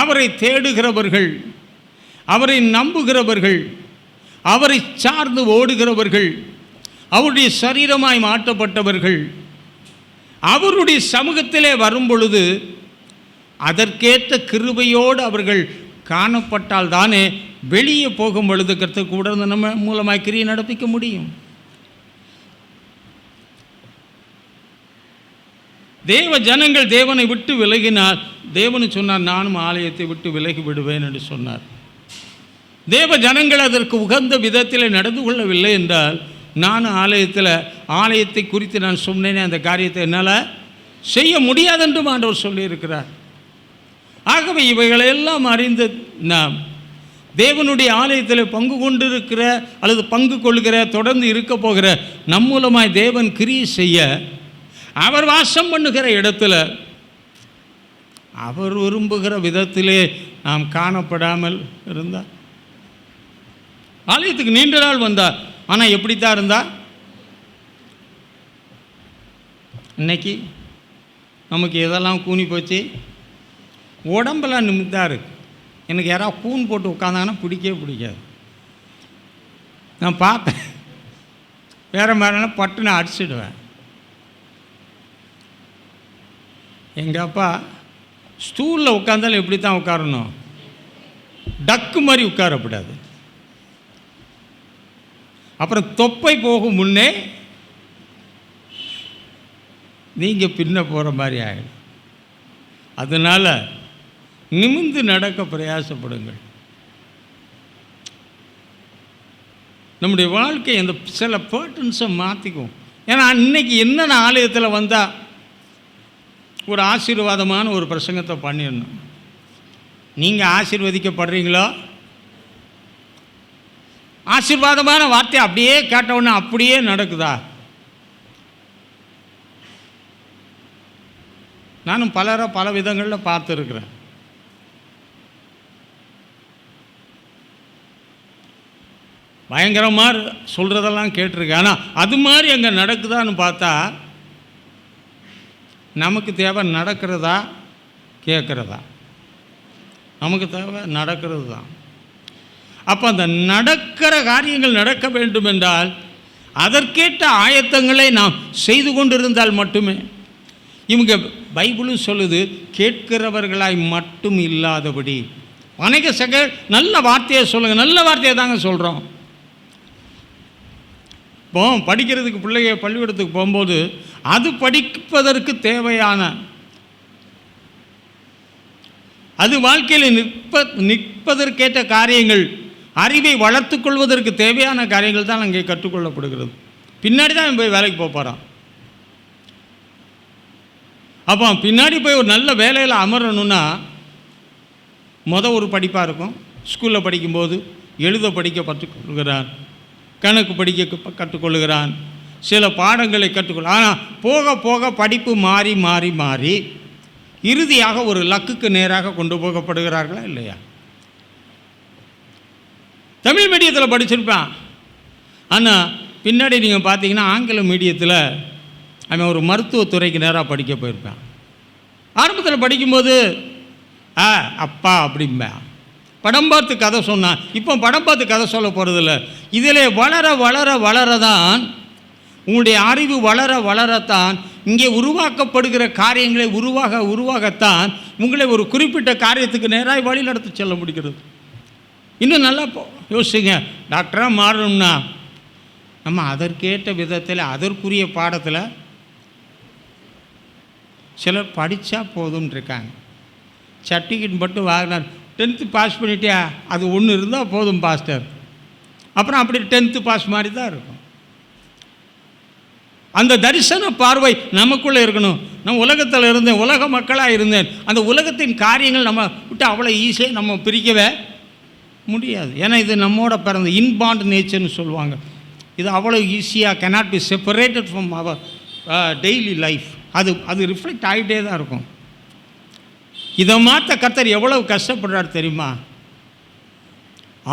அவரை தேடுகிறவர்கள், அவரை நம்புகிறவர்கள், அவரை சார்ந்து ஓடுகிறவர்கள், அவருடைய சரீரமாய் மாற்றப்பட்டவர்கள் அவருடைய சமூகத்திலே வரும் பொழுது அதற்கேற்ற கிருபையோடு அவர்கள் காணப்பட்டால் தானே வெளியே போகும் பொழுது கர்த்தர் கூட நம்ம மூலமாய் கிரியை நடப்பிக்க முடியும். தேவ ஜனங்கள் தேவனை விட்டு விலகினார். தேவனு சொன்னார், நானும் ஆலயத்தை விட்டு விலகி விடுவேன் என்று சொன்னார். தேவ ஜனங்கள் அதற்கு உகந்த விதத்தில் நடந்து கொள்ளவில்லை என்றால், நானும் ஆலயத்தை குறித்து நான் சொன்னேனே அந்த காரியத்தை என்னால் செய்ய முடியாது என்றும் ஆண்டவர் சொல்லியிருக்கிறார். ஆகவே இவைகளெல்லாம் அறிந்து நாம் தேவனுடைய ஆலயத்தில் பங்கு கொண்டிருக்கிற அல்லது பங்கு கொள்கிற, தொடர்ந்து இருக்க போகிற நம் மூலமாய் தேவன் கிரியை செய்ய அவர் வாசம் பண்ணுகிற இடத்துல அவர் விரும்புகிற விதத்திலே நாம் காணப்படாமல் இருந்தார். ஆலயத்துக்கு நீண்ட நாள் வந்தார், ஆனால் எப்படித்தான் இருந்தால் இன்னைக்கு நமக்கு எதெல்லாம் கூனி போச்சு, உடம்பெல்லாம் நிமித்தாக இருக்கு. எனக்கு யாராவது கூன் போட்டு உட்காந்தாங்கன்னா பிடிக்காது. நான் பார்ப்பேன், வேறு மாதிரினா பட்டு நான் அடிச்சிடுவேன். எங்கள் அப்பா ஸ்டூலில் உட்காந்தாலும் எப்படி தான் உட்காரணும், டக்கு மாதிரி உட்காரக்கூடாது. அப்புறம் தொப்பை போகும் முன்னே நீங்கள் பின்ன போகிற மாதிரி ஆகிடும். அதனால் நிமிர்ந்து நடக்க பிரயாசப்படுங்கள். நம்முடைய வாழ்க்கை அந்த சில பேட்டர்ன்ஸை மாற்றிக்கும். ஏன்னா இன்றைக்கி என்னென்ன ஆலயத்தில் வந்தால் ஒரு ஆசீர்வாதமான ஒரு பிரசங்கத்தை பண்ணிடணும். நீங்கள் ஆசீர்வதிக்கப்படுறீங்களோ, ஆசீர்வாதமான வார்த்தை அப்படியே கேட்டவுடனே அப்படியே நடக்குதா? நானும் பலரை பல விதங்களில் பார்த்துருக்குறேன். பயங்கரமாக சொல்கிறதெல்லாம் கேட்டிருக்கேன். ஆனால் அது மாதிரி அங்கே நடக்குதான்னு பார்த்தா நமக்கு தேவை நடக்கிறதா கேட்குறதா? நமக்கு தேவை நடக்கிறது தான். அப்போ அந்த நடக்கிற காரியங்கள் நடக்க வேண்டும் என்றால் அதற்கேற்ற ஆயத்தங்களை நாம் செய்து கொண்டிருந்தால் மட்டுமே. இவங்க பைபிளும் சொல்லுது, கேட்கிறவர்களாய் மட்டும் இல்லாதபடி. அநேக நல்ல வார்த்தையை சொல்லுங்கள், நல்ல வார்த்தையை தாங்க சொல்கிறோம். இப்போ படிக்கிறதுக்கு பிள்ளைங்க பள்ளிக்கூடத்துக்கு போகும்போது அது படிப்பதற்கு தேவையான, அது வாழ்க்கையில் நிற்பதற்கேற்ற காரியங்கள், அறிவை வளர்த்து கொள்வதற்கு தேவையான காரியங்கள் தான் அங்கே கற்றுக்கொள்ளப்படுகிறது. பின்னாடி தான் போய் வேலைக்கு போகிறான். அப்போ பின்னாடி போய் ஒரு நல்ல வேலையில் அமரணும்னா ஒரு படிப்பாக இருக்கும். ஸ்கூலில் படிக்கும்போது எழுத படிக்க கற்றுக்கொள்கிறான், கணக்கு படிக்க கற்றுக்கொள்கிறான், சில பாடங்களை கற்றுக்கொள்ள. ஆனால் போக போக படிப்பு மாறி மாறி மாறி இறுதியாக ஒரு லக்குக்கு நேராக கொண்டு போகப்படுகிறார்களா இல்லையா? தமிழ் மீடியத்தில் படிச்சிருப்பான், ஆனால் பின்னாடி நீங்கள் பார்த்தீங்கன்னா ஆங்கில மீடியத்தில் அவன் ஒரு மருத்துவத்துறைக்கு நேராக படிக்க போயிருப்பான். ஆரம்பத்தில் படிக்கும்போது அப்பா அப்படிம்பேன், படம் பார்த்து கதை சொன்னான். இப்போ படம் பார்த்து கதை சொல்ல போகிறதில்ல. இதில் வளர வளர வளரதான், உங்களுடைய அறிவு வளர வளரத்தான் இங்கே உருவாக்கப்படுகிற காரியங்களை உருவாகத்தான் உங்களை ஒரு குறிப்பிட்ட காரியத்துக்கு நேராக வழி நடத்தி செல்ல முடிகிறது. இன்னும் நல்லா யோசிச்சுங்க, டாக்டராக மாறணும்னா நம்ம அதற்கேற்ற விதத்தில் அதற்குரிய பாடத்தில் சிலர் படித்தா போதும்னு இருக்காங்க. சர்டிஃபிகேட் மட்டும் வாங்கினார், 10th பாஸ் பண்ணிட்டியா, அது ஒன்று இருந்தால் போதும் பாஸ்டர். அப்புறம் அப்படி 10th பாஸ் மாதிரி தான் இருக்கும். அந்த தரிசன பார்வை நமக்குள்ளே இருக்கணும். நான் உலகத்தில் இருந்தேன், உலக மக்களாக இருந்தேன். அந்த உலகத்தின் காரியங்கள் நம்ம விட்டு அவ்வளோ ஈஸியாக நம்ம பிரிக்கவே முடியாது. ஏன்னா இது நம்மோட பிறந்த இன்பாண்ட் நேச்சர்னு சொல்லுவாங்க. இது அவ்வளோ ஈஸியாக cannot be separated from our daily life. அது ரிஃப்ளெக்ட் ஆகிட்டே தான் இருக்கும். இதை மாற்ற கர்த்தர் எவ்வளவு கஷ்டப்படுறார் தெரியுமா?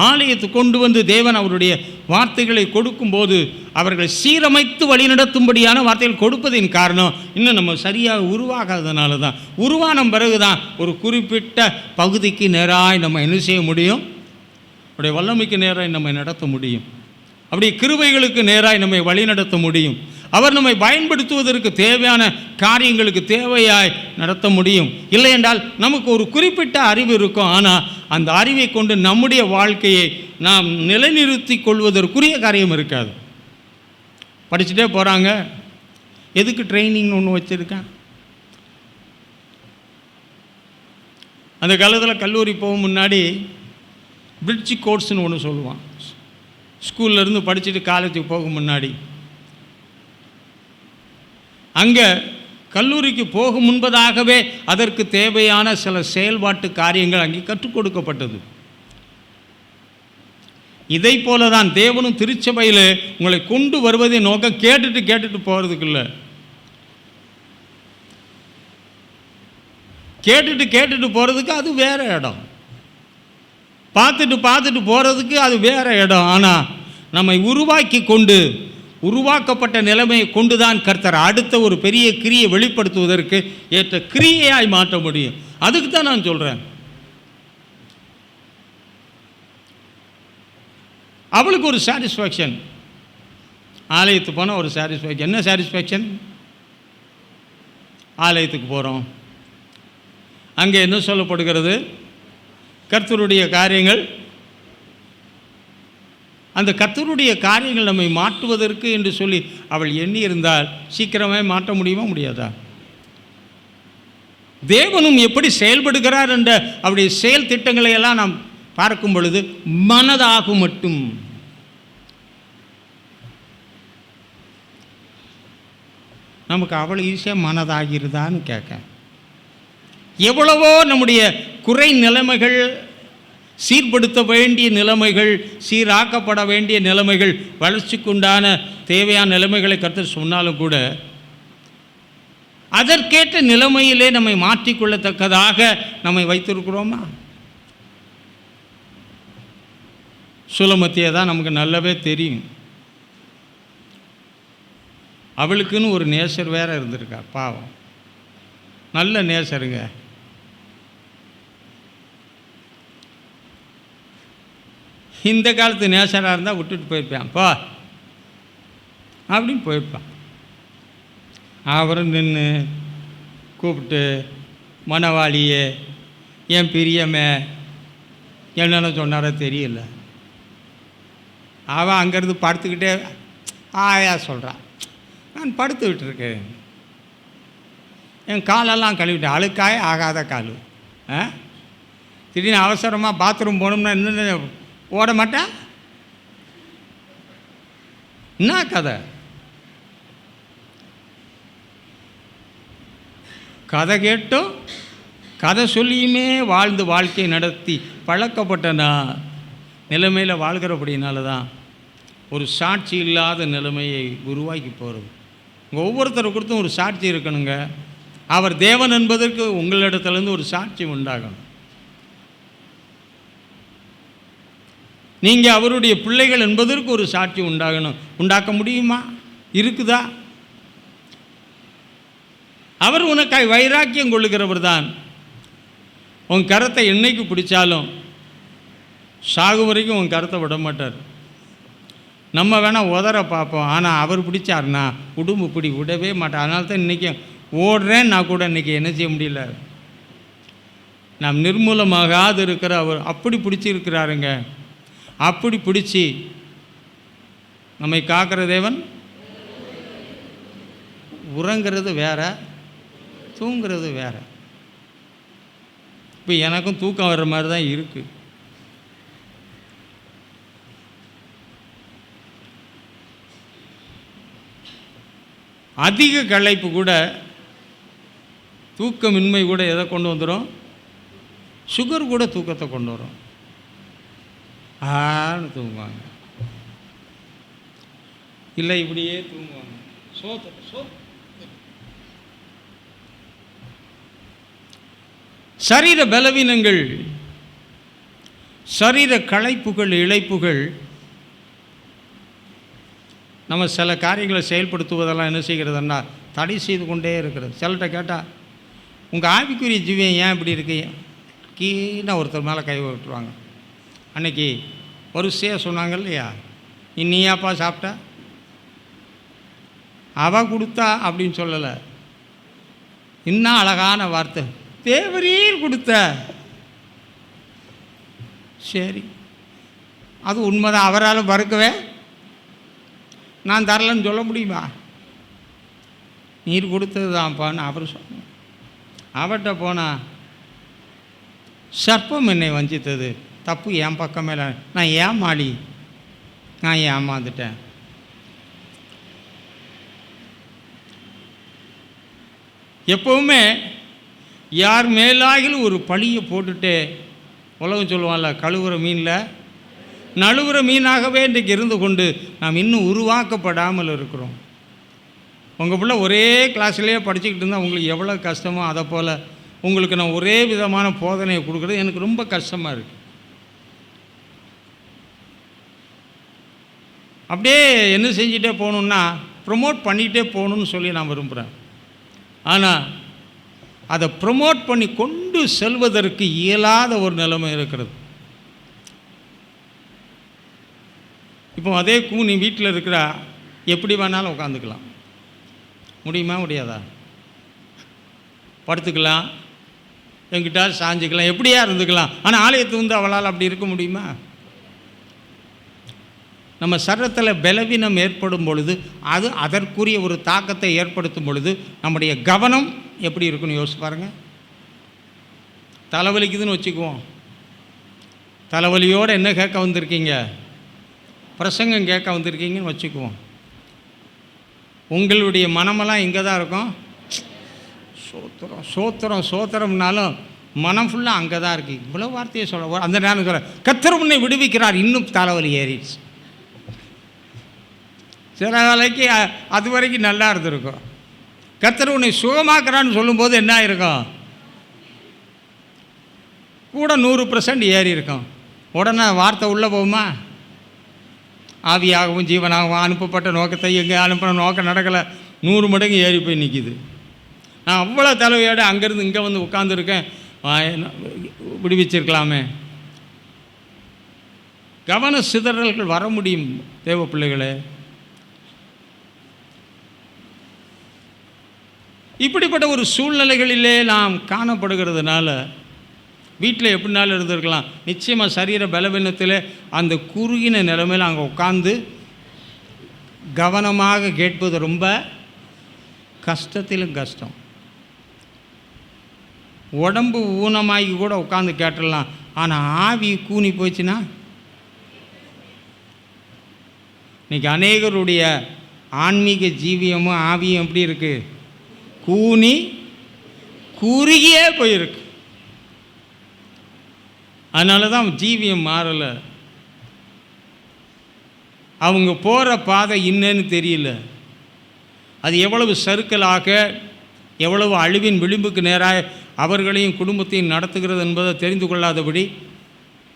ஆலயத்துக்கு கொண்டு வந்து தேவன் அவருடைய வார்த்தைகளை கொடுக்கும்போது அவர்களை சீரமைத்து வழிநடத்தும்படியான வார்த்தைகள் கொடுப்பதின் காரணம் இன்னும் நம்ம சரியாக உருவாகாதனால தான். உருவான பிறகு தான் ஒரு குறிப்பிட்ட பகுதிக்கு நேராக நம்ம என்ன செய்ய முடியும்? அவருடைய வல்லமைக்கு நேராக நம்மை நடத்த முடியும். அப்படி கிருபைகளுக்கு நேராக நம்மை வழிநடத்த முடியும். அவர் நம்மை பயன்படுத்துவதற்கு தேவையான காரியங்களுக்கு தேவையாய் நடத்த முடியும். இல்லை என்றால் நமக்கு ஒரு குறிப்பிட்ட அறிவு இருக்கும், ஆனால் அந்த அறிவை கொண்டு நம்முடைய வாழ்க்கையை நாம் நிலைநிறுத்தி கொள்வதற்குரிய காரியம் இருக்காது. படிச்சுட்டே போகிறாங்க, எதுக்கு ட்ரைனிங் ஒன்று வச்சுருக்கேன்? அந்த காலத்தில் கல்லூரி போகும் முன்னாடி பிரிட்ஜ் கோர்ஸ்னு ஒன்று சொல்லுவான். ஸ்கூல்லேருந்து படிச்சுட்டு காலேஜுக்கு போகும் முன்னாடி அங்கே கல்லூரிக்கு போகும் முன்பதாகவே அதற்கு தேவையான சில செயல்பாட்டு காரியங்கள் அங்கே கற்றுக் கொடுக்கப்பட்டது. இதை போல தான் தேவனும் திருச்சபையில் உங்களை கொண்டு வருவதை நோக்கம் கேட்டுட்டு போகிறதுக்கு இல்லை. கேட்டுட்டு போகிறதுக்கு அது வேறு இடம், பார்த்துட்டு போகிறதுக்கு அது வேறு இடம். ஆனால் நம்மை உருவாக்கப்பட்ட நிலைமையை கொண்டு தான் கர்த்தர் அடுத்த ஒரு பெரிய கிரியை வெளிப்படுத்துவதற்கு ஏற்ற கிரியையாய் மாற்ற முடியும். அதுக்கு தான் நான் சொல்கிறேன். அவளுக்கு ஒரு சாட்டிஸ்ஃபேக்ஷன், ஆலயத்துக்கு போனால் ஒரு சாட்டிஸ்ஃபேக்ஷன். என்ன சாட்டிஸ்ஃபேக்ஷன்? ஆலயத்துக்கு போகிறோம், அங்கே என்ன சொல்லப்படுகிறது? கர்த்தருடைய காரியங்கள். அந்த கர்த்தருடைய காரியங்கள் நம்மை மாற்றுவதற்கு என்று சொல்லி அவள் எண்ணி இருந்தால் சீக்கிரமே மாற்ற முடியுமா? முடியாதா? தேவனும் எப்படி செயல்படுகிறார் என்ற அவருடைய செயல் திட்டங்களை எல்லாம் நாம் பார்க்கும் பொழுது மனதாகும் மட்டும் நமக்கு அவ்வளோ ஈஸியாக மனதாகிறதான்னு கேட்க, எவ்வளவோ நம்முடைய குறை நிலைமைகள், சீர்படுத்த வேண்டிய நிலைமைகள், சீராக்கப்பட வேண்டிய நிலைமைகள், வளர்ச்சிக்குண்டான தேவையான நிலைமைகளை கர்த்தர் சொன்னாலும் கூட அதற்கேற்ற நிலைமையிலே நம்மை மாற்றிக்கொள்ளத்தக்கதாக நம்மை வைத்திருக்கிறோமா? சுலமத்தியை தான் நமக்கு நல்லாவே தெரியும். அவளுக்குன்னு ஒரு நேசர் வேற இருந்திருக்கா, பாவம், நல்ல நேசருங்க. இந்த காலத்து நேசராக இருந்தால் விட்டுட்டு போயிருப்பான், போ அப்படின்னு போயிருப்பான். அவரும் நின்று கூப்பிட்டு, மணவாளியே, என் பிரியமே, என்னென்ன சொன்னாரோ தெரியல. அவன் அங்கேருந்து படுத்துக்கிட்டே ஆயா சொல்கிறான், நான் படுத்து விட்டுருக்கேன், என் காலெல்லாம் கழுவிட்டேன், அழுக்காய ஆகாத கால். திடீர்னு அவசரமாக பாத்ரூம் போகணும்னா என்ன ஓட மாட்டேன்? என்ன கதை? கதை கேட்டும் கதை சொல்லியுமே வாழ்ந்து வாழ்க்கையை நடத்தி பழக்கப்பட்டனா நிலைமையில் வாழ்கிறபடினால தான் ஒரு சாட்சி இல்லாத நிலைமையை உருவாக்கி போகிறது. உங்கள் ஒவ்வொருத்தரை கொடுத்தும் ஒரு சாட்சி இருக்கணுங்க. அவர் தேவன் என்பதற்கு உங்களிடத்துலேருந்து ஒரு சாட்சி உண்டாகணும். நீங்கள் அவருடைய பிள்ளைகள் என்பதற்கு ஒரு சாட்சி உண்டாகணும். உண்டாக்க முடியுமா? இருக்குதா? அவர் உனக்காய் வைராக்கியம் கொள்ளுகிறவர் தான். உன் கரத்தை என்னைக்கு பிடிச்சாலும் சாகு வரைக்கும் உன் கரத்தை விட மாட்டார். நம்ம வேணால் உதற பார்ப்போம், ஆனால் அவர் பிடிச்சார்னா உடம்பு பிடி விடவே மாட்டார். அதனால தான் இன்றைக்கி ஓடுறேன், நான் கூட இன்றைக்கி என்ன செய்ய முடியல. நாம் நிர்மூலமாகாது இருக்கிற அவர் அப்படி பிடிச்சிருக்கிறாருங்க. அப்படி பிடிச்சி நம்மை காக்கிற தேவன். உறங்கிறது வேற, தூங்கிறது வேற. இப்போ எனக்கும் தூக்கம் வர்ற மாதிரி தான் இருக்குது. அதிக களைப்பு கூட, தூக்கமின்மை கூட எதை கொண்டு வந்துடும்? சுகர் கூட தூக்கத்தை கொண்டு வரும். ஆன்னு தூங்குவாங்க, இல்லை இப்படியே தூங்குவாங்க. சரீர பலவீனங்கள், சரீர களைப்புகள், இழைப்புகள் நம்ம சில காரியங்களை செயல்படுத்துவதெல்லாம் என்ன செய்கிறதுன்னா தடை செய்து கொண்டே இருக்கிறது. சிலர்கிட்ட கேட்டால் உங்கள் ஆவிக்குரிய ஜீவியம் ஏன் இப்படி இருக்கு கீழே ஒருத்தர் மேலே கை விட்டுருவாங்க. அன்னைக்கு வரிசையாக சொன்னாங்க இல்லையா, நீயாப்பா சாப்பிட்டா, அவள் கொடுத்தா அப்படின்னு சொல்லலை. இன்னும் அழகான வார்த்தை, தேவரீர் கொடுத்த. சரி, அது உண்மைதான். அவரால் மறுக்கவே நான் தரலன்னு சொல்ல முடியுமா? நீர் கொடுத்தது தான்ப்பான்னு அவர் சொன்ன. அவர்கிட்ட போனால் சர்ப்பம் என்னை வஞ்சித்தது, தப்பு என் பக்கம் மேலே, நான் ஏமாளி, நான் ஏமாந்துட்டேன். எப்போவுமே யார் மேலாகிலும் ஒரு பழியை போட்டுட்டு, உலகம் சொல்லுவான்ல, கழுவுற மீனில் நழுவுற மீனாகவே இன்றைக்கு இருந்து கொண்டு நாம் இன்னும் உருவாக்கப்படாமல் இருக்கிறோம். உங்கள் பிள்ளை ஒரே கிளாஸ்லேயே படிச்சுக்கிட்டு இருந்தால் உங்களுக்கு எவ்வளோ கஷ்டமோ, அதை போல் உங்களுக்கு நான் ஒரே விதமான போதனையை கொடுக்குறது எனக்கு ரொம்ப கஷ்டமாக இருக்குது. அப்படியே என்ன செஞ்சிட்டே போகணுன்னா ப்ரொமோட் பண்ணிகிட்டே போகணுன்னு சொல்லி நான் விரும்புகிறேன். ஆனால் அதை ப்ரொமோட் பண்ணி கொண்டு செல்வதற்கு இயலாத ஒரு நிலைமை இருக்கிறது. இப்போ அதே நீ வீட்டில் இருக்கிறா, எப்படி வேணாலும் உட்காந்துக்கலாம். முடியுமா? முடியாதா? படுத்துக்கலாம், என்கிட்ட சாஞ்சிக்கலாம், எப்படியா இருந்துக்கலாம். ஆனால் ஆலயத்து வந்து அவளால் அப்படி இருக்க முடியுமா? நம்ம சரீரத்தில் பலவீனம் ஏற்படும் பொழுது, அது அதற்குரிய ஒரு தாக்கத்தை ஏற்படுத்தும் பொழுது நம்முடைய கவனம் எப்படி இருக்குன்னு யோசிச்சு பாருங்கள். தலைவலிக்குதுன்னு வச்சுக்குவோம். தலைவலியோடு என்ன கேட்க வந்திருக்கீங்க? பிரசங்கம் கேட்க வந்திருக்கீங்கன்னு வச்சுக்குவோம். உங்களுடைய மனமெல்லாம் இங்கே தான் இருக்கும். சோத்திரம் சோத்திரம் சோத்திரம்னாலும் மனம் ஃபுல்லாக அங்கே தான் இருக்குது. இவ்வளோ வார்த்தையை சொல்ல அந்த நேரம் சொல்ல, கர்த்தர் உன்னை விடுவிக்கிறார், இன்னும் தலைவலி ஏறிடுச்சு. சில வேலைக்கு அது வரைக்கும் நல்லா இருந்திருக்கும். கர்த்தர் உன்னை சுகமாக்குறான்னு சொல்லும்போது என்ன ஆயிருக்கும்? கூட 100% ஏறி இருக்கும். உடனே வார்த்தை உள்ளே போகுமா? ஆவியாகவும் ஜீவனாகவும் அனுப்பப்பட்ட நோக்கத்தை எங்கே அனுப்பின நோக்கம் நடக்கலை, 100 மடங்கு ஏறி போய் நிற்கிது. நான் அவ்வளோ தலைவையோடு அங்கேருந்து இங்கே வந்து உட்காந்துருக்கேன், விடுவிச்சிருக்கலாமே. கவன சிதறல்கள் வர முடியும் தேவ பிள்ளைகளே. இப்படிப்பட்ட ஒரு சூழ்நிலைகளிலே நாம் காணப்படுகிறதுனால வீட்டில் எப்படினாலும் இருந்திருக்கலாம். நிச்சயமாக சரீர பலவீனத்தில் அந்த குறுகின நிலைமையில் அங்கே உட்காந்து கவனமாக கேட்பது ரொம்ப கஷ்டத்திலும் கஷ்டம். உடம்பு ஊனமாகி கூட உட்காந்து கேட்டுடலாம், ஆனால் ஆவி கூனி போச்சுன்னா. இன்றைக்கி அநேகருடைய ஆன்மீக ஜீவியமும் ஆவியும் எப்படி இருக்குது? கூனி குறுகியே போயிருக்கு. அதனால தான் ஜீவியம் மாறலை. அவங்க போகிற பாதை என்னன்னு தெரியல. அது எவ்வளவு சறுக்கலாக, எவ்வளவு அழிவின் விளிம்புக்கு நேராக அவர்களையும் குடும்பத்தையும் நடத்துகிறது என்பதை தெரிந்து கொள்ளாதபடி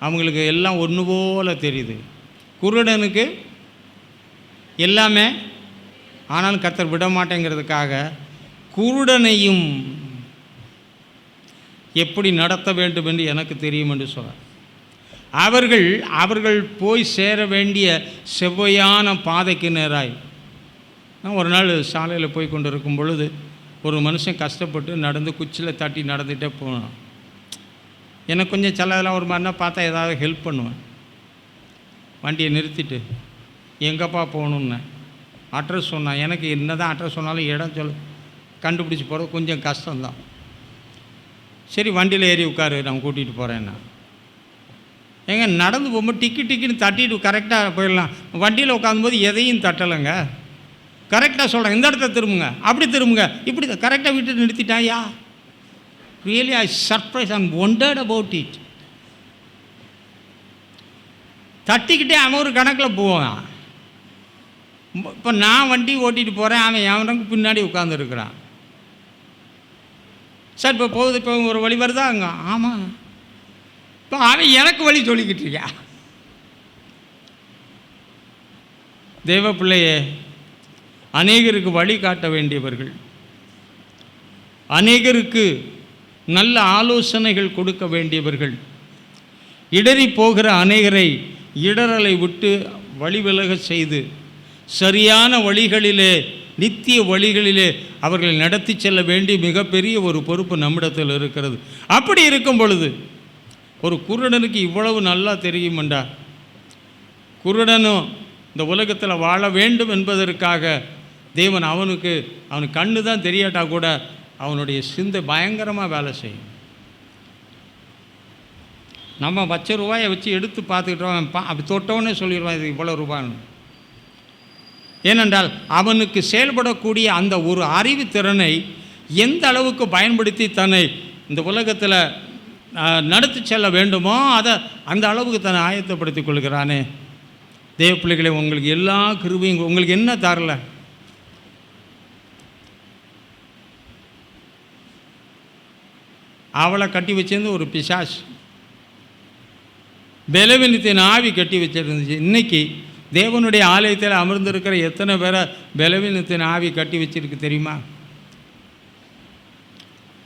அவங்களுக்கு எல்லாம் ஒன்று போல தெரியுது. குருடனுக்கு எல்லாமே, ஆனாலும் கர்த்தர் விட மாட்டேங்கிறதுக்காக குருடனையும் எப்படி நடத்த வேண்டும் என்று எனக்கு தெரியும் என்று சொல்கிறார். அவர்கள் போய் சேர வேண்டிய செவ்வையான பாதைக்கு நேராய். நான் ஒரு நாள் சாலையில் போய் கொண்டு இருக்கும் பொழுது ஒரு மனுஷன் கஷ்டப்பட்டு நடந்து குச்சியில் தட்டி நடந்துகிட்டே போனான். எனக்கு கொஞ்சம் சிலதெல்லாம் ஒரு மாதிரினா பார்த்தா ஏதாவது ஹெல்ப் பண்ணுவேன். வண்டியை நிறுத்திட்டு எங்கேப்பா போகணுன்னு அட்ரஸ் சொன்னான். எனக்கு என்ன தான் அட்ரஸ் சொன்னாலும் இடம் கண்டுபிடிச்சி போகிறது கொஞ்சம் கஷ்டம்தான். சரி வண்டியில் ஏறி உட்காரு, நான் கூட்டிகிட்டு போகிறேன்னா. ஏங்க நடந்து போகும்போது டிக்குன்னு தட்டிட்டு கரெக்டாக போயிடலாம். வண்டியில் உட்காந்தும்போது எதையும் தட்டலைங்க. கரெக்டாக சொல்கிறேன், இந்த இடத்த திரும்புங்க, அப்படி திரும்புங்க, இப்படி கரெக்டாக விட்டு நிறுத்திட்டாயா. Really I surprise and wondered about it. தட்டிக்கிட்டே அவன் ஒரு கணக்கில் போவான். இப்போ நான் வண்டி ஓட்டிகிட்டு போகிறேன், அவன் எவனுக்கு பின்னாடி உட்காந்துருக்கிறான். சார் இப்போ போகுது, இப்போ ஒரு வழி வருதா அங்கே? ஆமாம். இப்போ அவன் எனக்கு வழி சொல்லிக்கிட்டு இருக்கியா? தேவ பிள்ளையே, அநேகருக்கு வழி காட்ட வேண்டியவர்கள், அநேகருக்கு நல்ல ஆலோசனைகள் கொடுக்க வேண்டியவர்கள், இடறி போகிற அநேகரை இடறலை விட்டு வழிவிலக செய்து சரியான வழிகளிலே, நித்திய வழிகளிலே அவர்களை நடத்தி செல்ல வேண்டிய மிகப்பெரிய ஒரு பொறுப்பு நம்மிடத்தில் இருக்கிறது. அப்படி இருக்கும் பொழுது ஒரு குருடனுக்கு இவ்வளவு நல்லா தெரியுமெண்டா, குருடனும் இந்த உலகத்தில் வாழ வேண்டும் என்பதற்காக தேவன் அவனுக்கு கண்ணு தான் தெரியாட்டா கூட அவனுடைய சிந்தை பயங்கரமாக வேலை செய்யும். நம்ம வச்ச ரூபாயை வச்சு எடுத்து பார்த்துக்கிட்டோம், அப்படி தொட்டோன்னே சொல்லிடுவான் இது இவ்வளோ ரூபான்னு. ஏனென்றால் அவனுக்கு செயல்படக்கூடிய அந்த ஒரு அறிவு திறனை எந்த அளவுக்கு பயன்படுத்தி தன்னை இந்த உலகத்தில் நடத்தி செல்ல வேண்டுமோ அதை அந்த அளவுக்கு தன்னை ஆயத்தப்படுத்தி கொள்கிறானே. தேவ பிள்ளைகளை, உங்களுக்கு எல்லா கிருபையும் உங்களுக்கு என்ன தரல? அவளை கட்டி வச்சிருந்து ஒரு பிசாஸ், பலவீனத்தின் ஆவி கட்டி வச்சிருந்துச்சு. இன்றைக்கி தேவனுடைய ஆலயத்தில் அமர்ந்திருக்கிற எத்தனை பேரை பலவீனத்தின் ஆவி கட்டி வச்சிருக்கு தெரியுமா?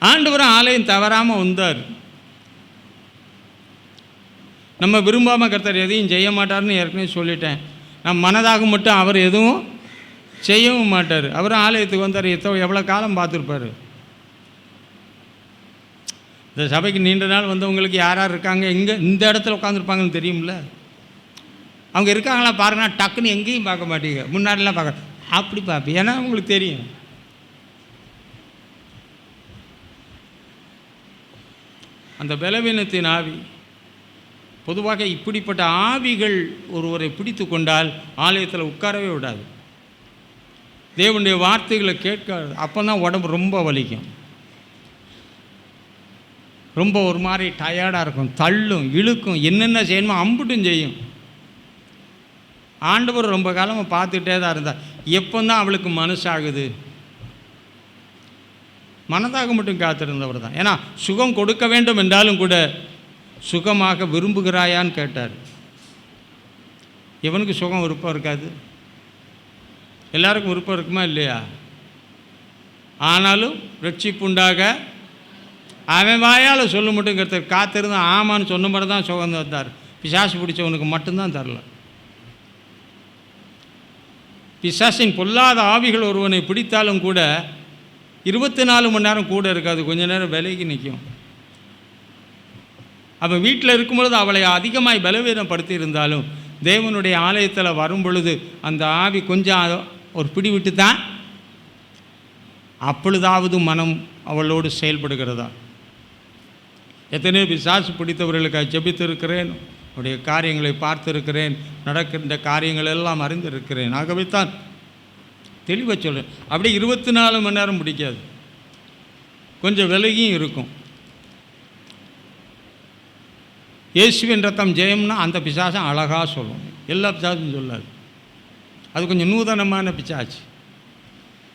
ஆண்டவரும் ஆலயம் தவறாமல் வந்தார். நம்ம விரும்பாமல் கர்த்தர் எதையும் செய்ய மாட்டார்னு ஏற்கனவே சொல்லிட்டேன். நம்ம மனதாக மட்டும் அவர் எதுவும் செய்யவும் மாட்டார். அவரும் ஆலயத்துக்கு வந்தார். எவ்வளோ காலம் பார்த்துருப்பார். இந்த சபைக்கு நீண்ட நாள் வந்தவங்களுக்கு யார் யார் இருக்காங்க, எங்கே இந்த இடத்துல உட்காந்துருப்பாங்கன்னு தெரியும்ல. அவங்க இருக்காங்களா பாருங்கன்னா டக்குன்னு எங்கேயும் பார்க்க மாட்டீங்க, முன்னாடிலாம் பார்க்க அப்படி பார்ப்பீங்க. ஏன்னா உங்களுக்கு தெரியும். அந்த பலவீனத்தின் ஆவி, பொதுவாக இப்படிப்பட்ட ஆவிகள் ஒருவரை பிடித்து கொண்டால் ஆலயத்தில் உட்காரவே விடாது, தேவனுடைய வார்த்தைகளை கேட்காது. அப்போ தான் உடம்பு ரொம்ப வலிக்கும், ரொம்ப ஒரு மாதிரி டயர்டாக இருக்கும், தள்ளும் இழுக்கும், என்னென்ன செய்யணுமோ அம்புட்டும் செய்யும். ஆண்டவர் ரொம்ப காலமாக பார்த்துக்கிட்டே தான் இருந்தார். எப்போ தான் அவளுக்கு மனசாகுது, மனதாக மட்டும் காத்திருந்தவர் தான். ஏன்னா சுகம் கொடுக்க வேண்டும் என்றாலும் கூட சுகமாக விரும்புகிறாயான்னு கேட்டார். எவனுக்கு சுகம் விருப்பம் இருக்காது? எல்லாருக்கும் விருப்பம் இருக்குமா இல்லையா? ஆனாலும் ரட்சிப்புண்டாக அவன் வாயால் சொல்ல மட்டுங்கிறத காத்திருந்து ஆமான்னு சொன்ன மாதிரி தான் சுகம் தந்தார். பிசாசு பிடிச்சவனுக்கு மட்டும்தான் தரல. பிசாசின் பொல்லாத ஆவிகள் ஒருவனை பிடித்தாலும் கூட 24 மணி நேரம் கூட இருக்காது, கொஞ்ச நேரம் விலகி நிற்கும். அவன் வீட்டில் இருக்கும்பொழுது அவளை அதிகமாய் பலவீனப்படுத்தி இருந்தாலும் தேவனுடைய ஆலயத்தில் வரும் பொழுது அந்த ஆவி கொஞ்சம் ஒரு பிடி விட்டு தான் அப்பொழுதாவது மனம் அவளோடு செயல்படுகிறதா. எத்தனையோ பிசாசு பிடித்தவர்களுக்காக ஜெபித்திருக்கிறேன், அவருடைய காரியங்களை பார்த்திருக்கிறேன், நடக்கின்ற காரியங்கள் எல்லாம் அறிந்திருக்கிறேன். ஆகவே தான் தெளிவாக சொல்கிறேன். அப்படியே 24 மணி நேரம் பிடிக்காது, கொஞ்சம் விலகியும் இருக்கும். இயேசுவின் ரத்தம் ஜெயம்னா அந்த பிசாசம் அழகாக சொல்லும், எல்லா பிசாசும் சொல்லாது. அது கொஞ்சம் நூதனமான பிசாச்சு.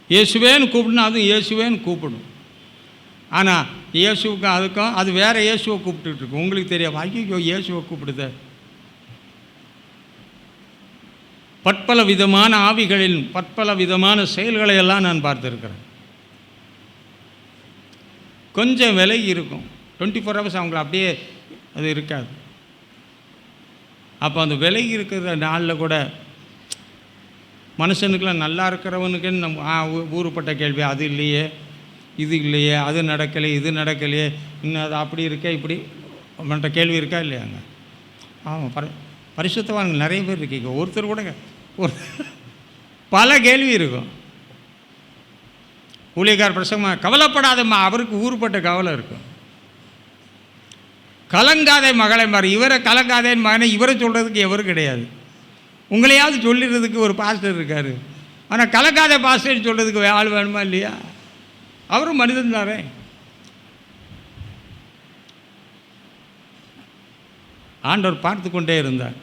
இயேசுவேன்னு கூப்பிடணும், அதுவும் இயேசுவேன்னு கூப்பிடும். ஆனால் இயேசுவுக்கும் அதுக்கும் அது வேறு இயேசுவை கூப்பிட்டுட்டு இருக்கு. உங்களுக்கு தெரியாது, ஐயோ இயேசுவை கூப்பிடுத. பற்பல விதமான ஆவிகளின் பற்பல விதமான செயல்களை எல்லாம் நான் பார்த்துருக்கிறேன். கொஞ்சம் விலகி இருக்கும், 24 ஹவர்ஸ் அவங்கள அப்படியே அது இருக்காது. அப்போ அந்த விலகி இருக்கிற நாளில் கூட மனுஷனுக்கெல்லாம் நல்லா இருக்கிறவனுக்குன்னு நம்ம ஊருப்பட்ட கேள்வி, அது இல்லையே இது இல்லையே, அது நடக்கலையே இது நடக்கலையே, இன்னும் அது அப்படி இருக்கே இப்படி மற்ற கேள்வி இருக்கா இல்லையாங்க? ஆமாம், பரிசுத்தவான்கள் நிறைய பேர் இருக்கீங்க. ஒருத்தர் கூட ஒரு பல கேள்வி இருக்கும். ஊழியக்கார பிரசங்கமாக கவலைப்படாதம்மா, அவருக்கு ஊருப்பட்ட கவலை இருக்கும். கலங்காதே மகளை மாறி, இவரை கலங்காதேன்னு மகனை இவரை சொல்கிறதுக்கு எவரும் கிடையாது. உங்களையாவது சொல்லிடுறதுக்கு ஒரு பாஸ்டர் இருக்கார், ஆனால் கலங்காதே பாஸ்டர்னு சொல்கிறதுக்கு ஆள் வேணுமா இல்லையா? அவரும் மனிதன் தானே. ஆண்டவர் பார்த்து கொண்டே இருந்தார்.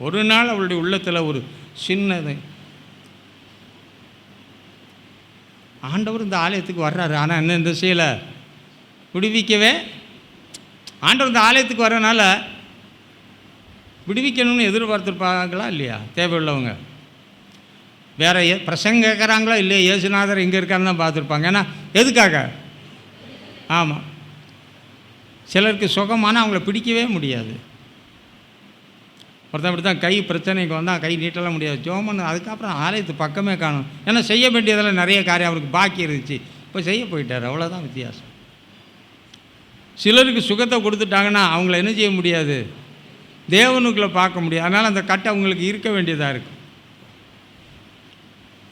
ஒரு நாள் அவளுடைய உள்ளத்தில் ஒரு சின்னது, ஆண்டவர் இந்த ஆலயத்துக்கு வர்றாரு, ஆனால் என்ன இந்த செய்யலை விடுவிக்கவே. ஆண்டவர் இந்த ஆலயத்துக்கு வர்றதுனால விடுவிக்கணும்னு எதிர்பார்த்துருப்பாங்களா இல்லையா? தேவையுள்ளவங்க வேறு பிரசங்க கேட்குறாங்களோ இல்லையா, இயேசுநாதர் இங்கே இருக்காருன்னு தான் பார்த்துருப்பாங்க. ஏன்னா எதுக்காக? ஆமாம், சிலருக்கு சுகமான அவங்கள பிடிக்கவே முடியாது. ஒருத்தன் அப்படி தான் கை பிரச்சனைக்கு வந்தால் கை நீட்டலாம் முடியாது, ஜோமன். அதுக்கப்புறம் ஆலயத்து பக்கமே காணும். ஏன்னா செய்ய வேண்டியதெல்லாம் நிறைய காரியம் அவருக்கு பாக்கி இருந்துச்சு, இப்போ செய்ய போயிட்டார். அவ்வளோதான் வித்தியாசம். சிலருக்கு சுகத்தை கொடுத்துட்டாங்கன்னா அவங்கள என்ன செய்ய முடியாது, தேவனுக்குள்ளே பார்க்க முடியாது. அதனால் அந்த கட்டை அவங்களுக்கு இருக்க வேண்டியதாக இருக்குது.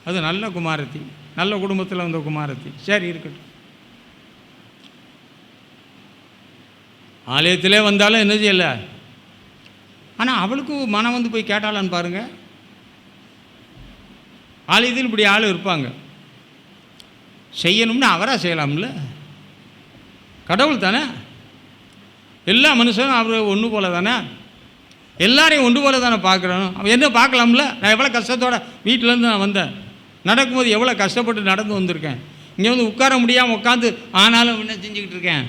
அது நல்ல குமாரத்தி, நல்ல குடும்பத்தில் வந்த குமாரத்தி, சரி இருக்கட்டும். ஆலயத்திலே வந்தாலும் என்ன செய்யலை, ஆனால் அவளுக்கு மனம் வந்து போய் கேட்டாலான்னு பாருங்கள். ஆலயத்தில் இப்படி ஆள் இருப்பாங்க, செய்யணும்னு அவராக செய்யலாம்ல. கடவுள் தானே, எல்லா மனுஷனும் அவர் ஒன்று போல தானே, எல்லாரையும் ஒன்று போல தானே பார்க்குறோம். அவன் என்ன பார்க்கலாம்ல. நான் எவ்வளோ கஷ்டத்தோட வீட்டிலேருந்து நான் வந்தேன், நடக்கும்போது எவ்வளோ கஷ்டப்பட்டு நடந்து வந்திருக்கேன். இங்கே வந்து உட்கார முடியாமல் உட்காந்து ஆனாலும் என்ன செஞ்சுக்கிட்டு இருக்கேன்,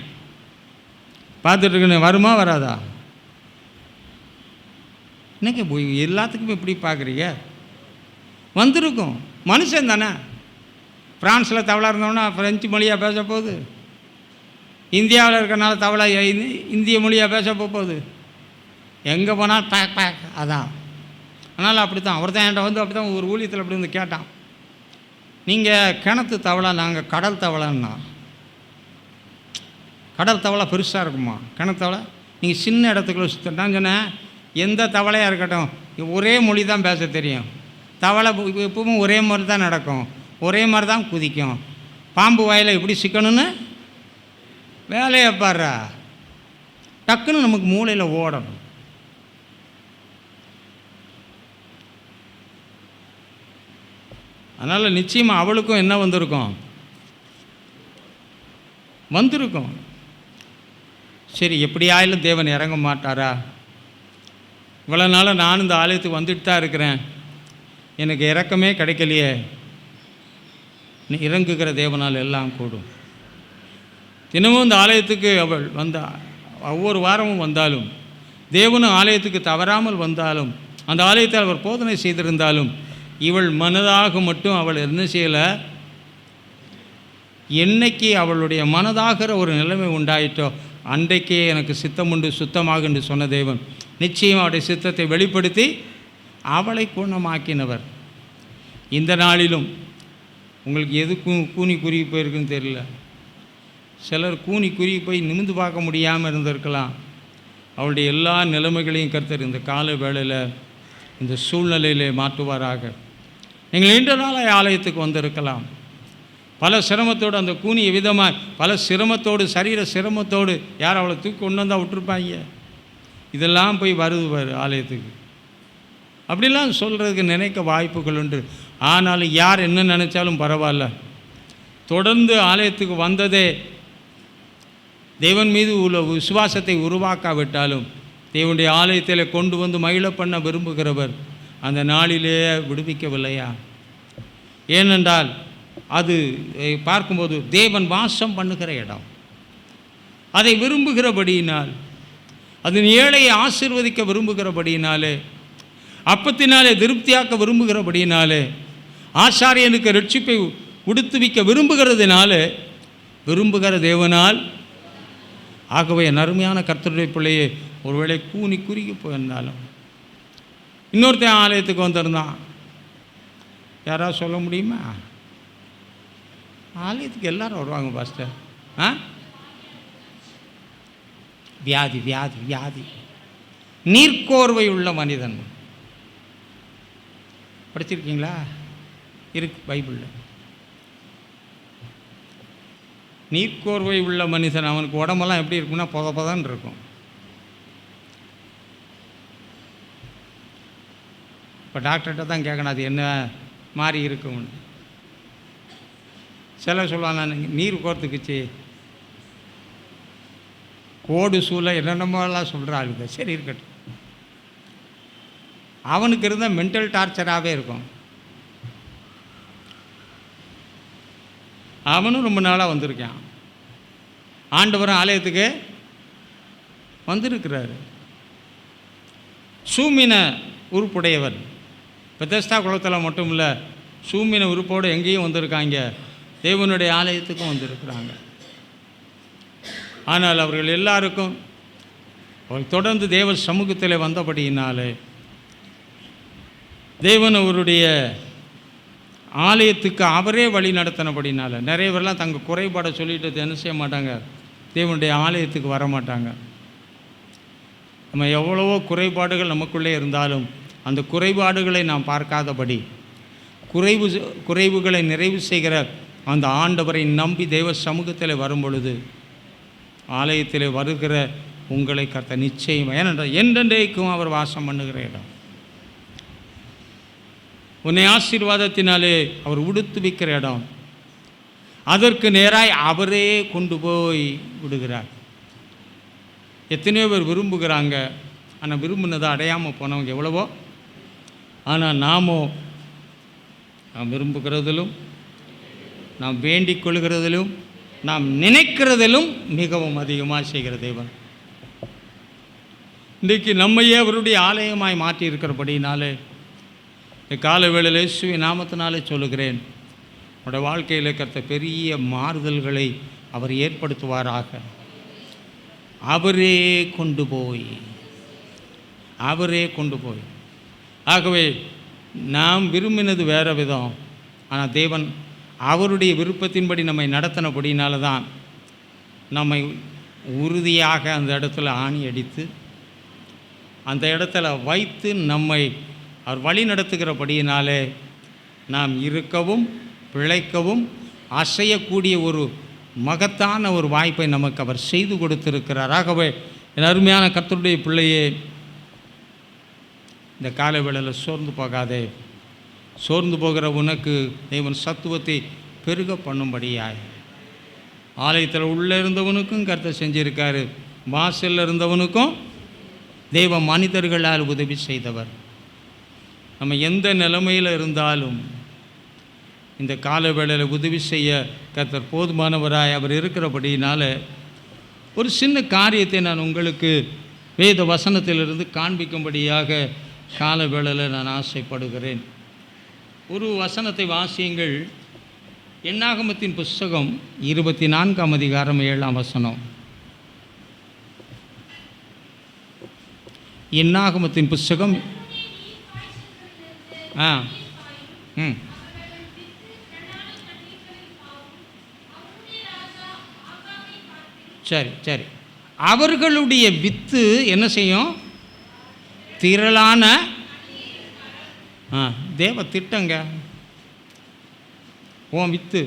பார்த்துட்ருக்கேன். வருமா வராதா? என்னங்க போய் எல்லாத்துக்குமே இப்படி பார்க்குறீங்க? வந்திருக்கும், மனுஷன் தானே. ஃப்ரான்ஸில் தவளை இருந்தோம்னா ஃப்ரெஞ்சு மொழியாக பேச போகுது, இந்தியாவில் இருக்கிறனால தவளை இந்திய மொழியாக பேச போகுது, எங்கே போனால் பேக் பேக் அதான். அதனால் அப்படி தான் ஒருத்தன் என்கிட்ட வந்து அப்படி தான் ஒரு ஊழியத்தில் அப்படி வந்து கேட்டான், நீங்கள் கிணத்து தவளை, நாங்கள் கடல் தவளைன்னா. கடல் தவளை பெருசாக இருக்குமா, கிணத்து தவளை நீங்கள் சின்ன இடத்துக்குள்ள சுற்றிட்டான்னு சொன்னேன். எந்த தவளையாக இருக்கட்டும் ஒரே மொழி தான் பேச தெரியும். தவளை எப்பவும் ஒரே மாதிரி தான் நடக்கும், ஒரே மாதிரி தான் குதிக்கும். பாம்பு வாயில் எப்படி சிக்கணும்னு வேலையை பாடுறா, டக்குன்னு நமக்கு மூளையில் ஓடணும். அதனால் நிச்சயமாக அவளுக்கும் என்ன வந்திருக்கும், சரி எப்படி ஆயிலும் தேவன் இறங்க மாட்டாரா? இவ்வளோ நாள் நான் இந்த ஆலயத்துக்கு வந்துட்டு தான் இருக்கிறேன், எனக்கு இறக்கமே கிடைக்கலையே. இறங்குகிற தேவனால் எல்லாம் கூடும். தினமும் இந்த ஆலயத்துக்கு அவள் ஒவ்வொரு வாரமும் வந்தாலும், தேவனும் ஆலயத்துக்கு தவறாமல் வந்தாலும் அந்த ஆலயத்தில் அவர் போதனை செய்திருந்தாலும் இவள் மனதாக மட்டும் அவள் என்ன செய்யலை. என்னைக்கு அவளுடைய மனதாகிற ஒரு நிலைமை உண்டாயிட்டோ அன்றைக்கே எனக்கு சித்தம் உண்டு சுத்தமாக என்று சொன்ன தேவன் நிச்சயம் அவருடைய சித்தத்தை வெளிப்படுத்தி அவளை குணமாக்கினவர். இந்த நாளிலும் உங்களுக்கு எது கூனி குறுகி போயிருக்குன்னு தெரியல. சிலர் கூனி குறுகி போய் நிமிந்து பார்க்க முடியாமல் இருந்திருக்கலாம். அவளுடைய எல்லா நிலைமைகளையும் கர்த்தர் இந்த கால வேளையில் இந்த சூழ்நிலையிலே மாற்றுவாராக. நீங்கள் நீண்ட நாளாக ஆலயத்துக்கு வந்திருக்கலாம். பல சிரமத்தோடு அந்த கூனிய விதமாக பல சிரமத்தோடு சரீர சிரமத்தோடு யார் அவளை தூக்கி கொண்டு வந்தால் விட்டுருப்பாங்க. இதெல்லாம் போய் வருது ஆலயத்துக்கு. அப்படிலாம் சொல்கிறதுக்கு நினைக்க வாய்ப்புகள் உண்டு. ஆனாலும் யார் என்ன நினச்சாலும் பரவாயில்ல. தொடர்ந்து ஆலயத்துக்கு வந்ததே தேவன் மீது உள்ள விசுவாசத்தை உருவாக்காவிட்டாலும் தேவனுடைய ஆலயத்தில் கொண்டு வந்து மகிழ பண்ண விரும்புகிறவர் அந்த நாளிலே விடுவிக்கவில்லையா? ஏனென்றால் அது பார்க்கும்போது தேவன் வாசம் பண்ணுகிற இடம். அதை விரும்புகிறபடியினால், அதன் ஏழையை ஆசீர்வதிக்க விரும்புகிறபடியினாலே, அப்பத்தினாலே திருப்தியாக்க விரும்புகிறபடியினாலே, ஆசாரியனுக்கு ரட்சிப்பை உடுத்துவிக்க விரும்புகிறதுனாலே விரும்புகிற தேவனால். ஆகவே என் அருமையான கர்த்தருடைய பிள்ளையே, ஒருவேளை கூனி குறுகி போயிருந்தாலும் இன்னொருத்தன் ஆலயத்துக்கு வந்திருந்தான். யாராவது சொல்ல முடியுமா? ஆலயத்துக்கு எல்லாரும் வருவாங்க பாஸ்டர். வியாதி வியாதி வியாதி. நீர்க்கோர்வை உள்ள மனிதன் படிச்சிருக்கீங்களா? இருக்கு பைபிளில். நீர்க்கோர்வை உள்ள மனுஷன் அவனுக்கு உடம்பெல்லாம் எப்படி இருக்குன்னா பொதப்பதான் இருக்கும். இப்போ டாக்டர்கிட்ட தான் கேட்கணும் அது என்ன மாதிரி இருக்கும்னு. சில சொல்லுவாங்க நீர் கோர்த்துக்குச்சு, கோடு சூளை என்னென்னமோலாம் சொல்கிறாங்க. சரி இருக்கட்டும். அவனுக்கு இருந்தால் மென்டல் டார்ச்சராகவே இருக்கும். அவனும் ரொம்ப நாளாக வந்திருக்கான். ஆண்டவரும் ஆலயத்துக்கு வந்திருக்கிறாரு. சூமின உறுப்புடையவர். பெதஸ்தா குளத்தில் மட்டும் இல்லை, சூமின உறுப்போடு எங்கேயும் வந்திருக்காங்க. தேவனுடைய ஆலயத்துக்கும் வந்திருக்கிறாங்க. ஆனால் அவர்கள் எல்லாருக்கும் அவர் தொடர்ந்து தேவ சமூகத்தில் வந்தபடியினாலே தேவன் அவருடைய ஆலயத்துக்கு அவரே வழி நடத்தினபடினால நிறைய பேர்லாம் தங்கள் குறைபாடை சொல்லிட்டு என்ன செய்ய மாட்டாங்க, தேவனுடைய ஆலயத்துக்கு வர மாட்டாங்க. நம்ம எவ்வளவோ குறைபாடுகள் நமக்குள்ளே இருந்தாலும் அந்த குறைபாடுகளை நாம் பார்க்காதபடி குறைவுகளை நிறைவு செய்கிற அந்த ஆண்டவரை நம்பி தேவ சமூகத்தில் வரும் பொழுது ஆலயத்தில் வருகிற உங்களை கர்த்தர் நிச்சயம், ஏனென்றால் என்றென்றைக்கும் அவர் வாசம் பண்ணுகிற இடம். உன்னை ஆசீர்வாதத்தினாலே அவர் உடுத்து வைக்கிற இடம். அதற்கு நேராய் அவரே கொண்டு போய் விடுகிறார். எத்தனையோ பேர் விரும்புகிறாங்க, ஆனால் விரும்பினதை அடையாமல் போனவங்க எவ்வளவோ. ஆனால் நாம் விரும்புகிறதிலும் நாம் வேண்டிக் கொள்கிறதிலும் நாம் நினைக்கிறதிலும் மிகவும் அதிகமாக செய்கிற தேவன் இன்றைக்கு நம்மையே அவருடைய ஆலயமாய் மாற்றி இருக்கிறபடினாலே இந்த கால வேளையில் இயேசுவின் நாமத்தினாலே சொல்லுகிறேன், உடைய வாழ்க்கையில் கர்த்தர் பெரிய மாறுதல்களை அவர் ஏற்படுத்துவாராக. அவரே கொண்டு போய் ஆகவே நாம் விரும்பினது வேறு விதம். ஆனால் தேவன் அவருடைய விருப்பத்தின்படி நம்மை நடத்தினபடினால தான் நம்மை உறுதியாக அந்த இடத்துல ஆணி அடித்து அந்த இடத்துல வைத்து நம்மை அவர் வழி நடத்துகிறபடியினாலே நாம் இருக்கவும் பிழைக்கவும் அசையக்கூடிய ஒரு மகத்தான ஒரு வாய்ப்பை நமக்கு அவர் செய்து கொடுத்திருக்கிறார். ஆகவே என் அருமையான கர்த்தருடைய பிள்ளையே, இந்த காலை வேளையில் சோர்ந்து போகாதே. சோர்ந்து போகிற உனக்கு தேவன் சத்துவத்தை பெருக பண்ணும்படியாய் ஆலயத்தில் உள்ளே இருந்தவனுக்கும் கர்த்தர் செஞ்சிருக்காரு, வாசலில் இருந்தவனுக்கும் தேவ மனிதர்களால் உதவி செய்தவர். நம்ம எந்த நிலைமையில் இருந்தாலும் இந்த கால வேளையில் உதவி செய்ய கர்த்தர் போதுமானவராய் அவர் இருக்கிறபடினால ஒரு சின்ன காரியத்தை நான் உங்களுக்கு வேத வசனத்திலிருந்து காண்பிக்கும்படியாக கால வேளையில் நான் ஆசைப்படுகிறேன். ஒரு வசனத்தை வாசியுங்கள். என்னாகமத்தின் புஸ்தகம் 24ஆம் அதிகாரம் 7ஆம் வசனம். என்னாகமத்தின் புஸ்தகம் சரி சரி. அவர்களுடைய வித்து என்ன செய்யும்? திரளான தேவ திட்டங்க. உன் வித்து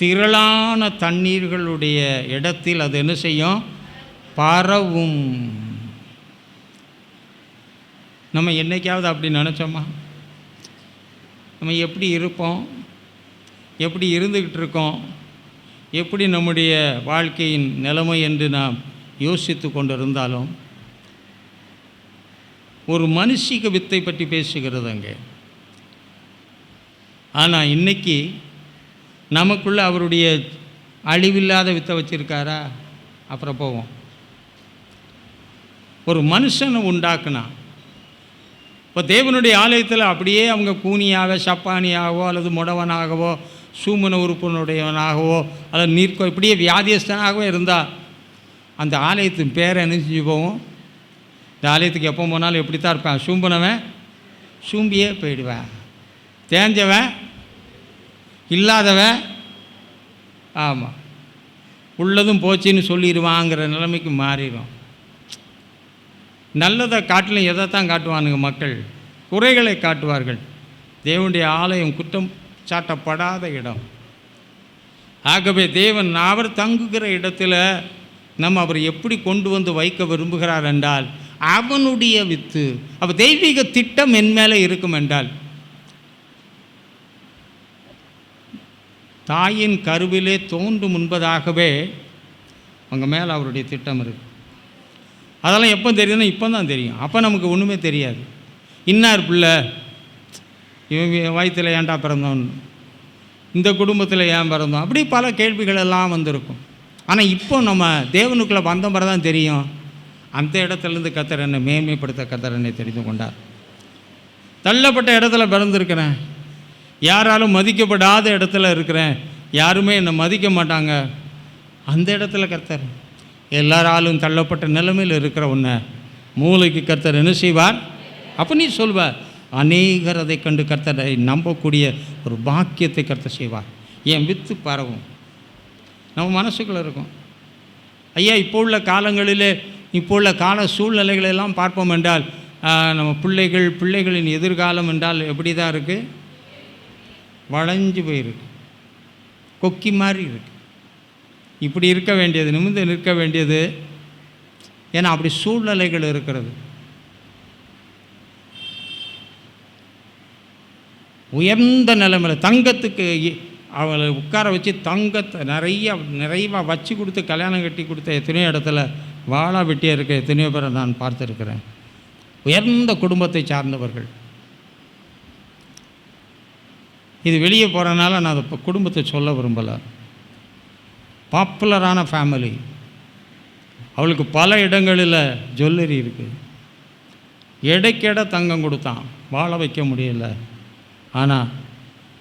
திரளான தண்ணீர்களுடைய இடத்தில் அது என்ன செய்யும்? பரவும். நம்ம என்னைக்காவது அப்படி நினச்சோமா? நம்ம எப்படி இருப்போம், எப்படி இருந்துக்கிட்டு இருக்கோம், எப்படி நம்முடைய வாழ்க்கையின் நிலைமை என்று நாம் யோசித்து கொண்டு இருந்தாலும் ஒரு மனுஷிக வித்தை பற்றி பேசுகிறது அங்கே. ஆனால் இன்றைக்கி நமக்குள்ளே அவருடைய அழிவில்லாத வித்தை வச்சுருக்காரா? அப்புறம் போவோம். ஒரு மனுஷனை உண்டாக்குனா, இப்போ தேவனுடைய ஆலயத்தில் அப்படியே அவங்க கூனியாக சப்பானியாகவோ அல்லது முடவனாகவோ சூமன உறுப்பினுடையவனாகவோ அல்லது நீர்க்கோ இப்படியே வியாதியஸ்தனாகவோ இருந்தால் அந்த ஆலயத்தின் பேரை என்ன செஞ்சு போவோம்? இந்த ஆலயத்துக்கு எப்போ போனாலும் எப்படி தான் இருப்பேன்? சூம்பினவன் சூம்பியே போயிடுவேன், தேஞ்சவன் இல்லாதவன் ஆமாம் உள்ளதும் போச்சுன்னு சொல்லிடுவாங்கிற நிலைமைக்கு மாறிடும். நல்லதை காட்டிலும் எதை தான் காட்டுவானுங்க மக்கள்? குறைகளை காட்டுவார்கள். தேவனுடைய ஆலயம் குற்றம் சாட்டப்படாத இடம். ஆகவே தேவன் அவர் தங்குகிற இடத்துல நம்ம அவர் எப்படி கொண்டு வந்து வைக்க விரும்புகிறார் என்றால் அவனுடைய வித்து. அப்போ தெய்வீக திட்டம் என் மேலே இருக்கும் என்றால் தாயின் கருவிலே தோன்றும் முன்பதாகவே அவங்க மேலே அவருடைய திட்டம் இருக்குது. அதெல்லாம் எப்போ தெரியுதுன்னா இப்போ தான் தெரியும். அப்போ நமக்கு ஒன்றுமே தெரியாது. இன்னார் பிள்ளை இவன் வயிற்றில் ஏன்டா பிறந்தோன்னு, இந்த குடும்பத்தில் ஏன் பிறந்தோம், அப்படி பல கேள்விகள் எல்லாம் வந்திருக்கும். ஆனால் இப்போ நம்ம தேவனுக்குள்ளே வந்த மாதிரி தான் தெரியும். அந்த இடத்துலேருந்து கர்த்தர் என்னை மேன்மைப்படுத்த கர்த்தர் என்னை தெரிந்து கொண்டார். தள்ளப்பட்ட இடத்துல பிறந்திருக்கிறேன், யாராலும் மதிக்கப்படாத இடத்துல இருக்கிறேன், யாருமே என்னை மதிக்க மாட்டாங்க. அந்த இடத்துல கர்த்தர் எல்லாராலும் தள்ளப்பட்ட நிலைமையில் இருக்கிற உன்னை மூளைக்கு கர்த்தர் என்ன செய்வார்? அப்போ நீ சொல்வார், அநேகர் அதை கண்டு கர்த்தரை நம்பக்கூடிய ஒரு பாக்கியத்தை கர்த்தர் செய்வார். என் வித்து பரவும். நம்ம மனசுக்குள்ளே இருக்கும். ஐயா, இப்போ உள்ள காலங்களிலே இப்போ உள்ள கால சூழ்நிலைகளெல்லாம் பார்ப்போம் என்றால் நம்ம பிள்ளைகளின் எதிர்காலம் என்றால் எப்படி தான் இருக்குது? வளைஞ்சு போயிருக்கு, கொக்கி மாதிரி இருக்குது. இப்படி இருக்க வேண்டியது, நிமிர்ந்து நிற்க வேண்டியது. ஏன்னா அப்படி சூழ்நிலைகள் இருக்கிறது. உயர்ந்த நிலைமையில் தங்கத்துக்கு அவளை உட்கார வச்சு தங்கத்தை நிறைவாக வச்சு கொடுத்து கல்யாணம் கட்டி கொடுத்த எத்தனையோ இடத்துல வாழா வெட்டியாக இருக்க எத்தனையோ பேரை நான் பார்த்துருக்கிறேன். உயர்ந்த குடும்பத்தை சார்ந்தவர்கள். இது வெளியே போகிறனால நான் அதை குடும்பத்தை சொல்ல விரும்பலை. பாப்புலரான ஃபேமிலி. அவளுக்கு பல இடங்களில் ஜுவல்லரி இருக்குது. எடைக்கெடை தங்கம் கொடுத்தான், வாழ வைக்க முடியல. ஆனால்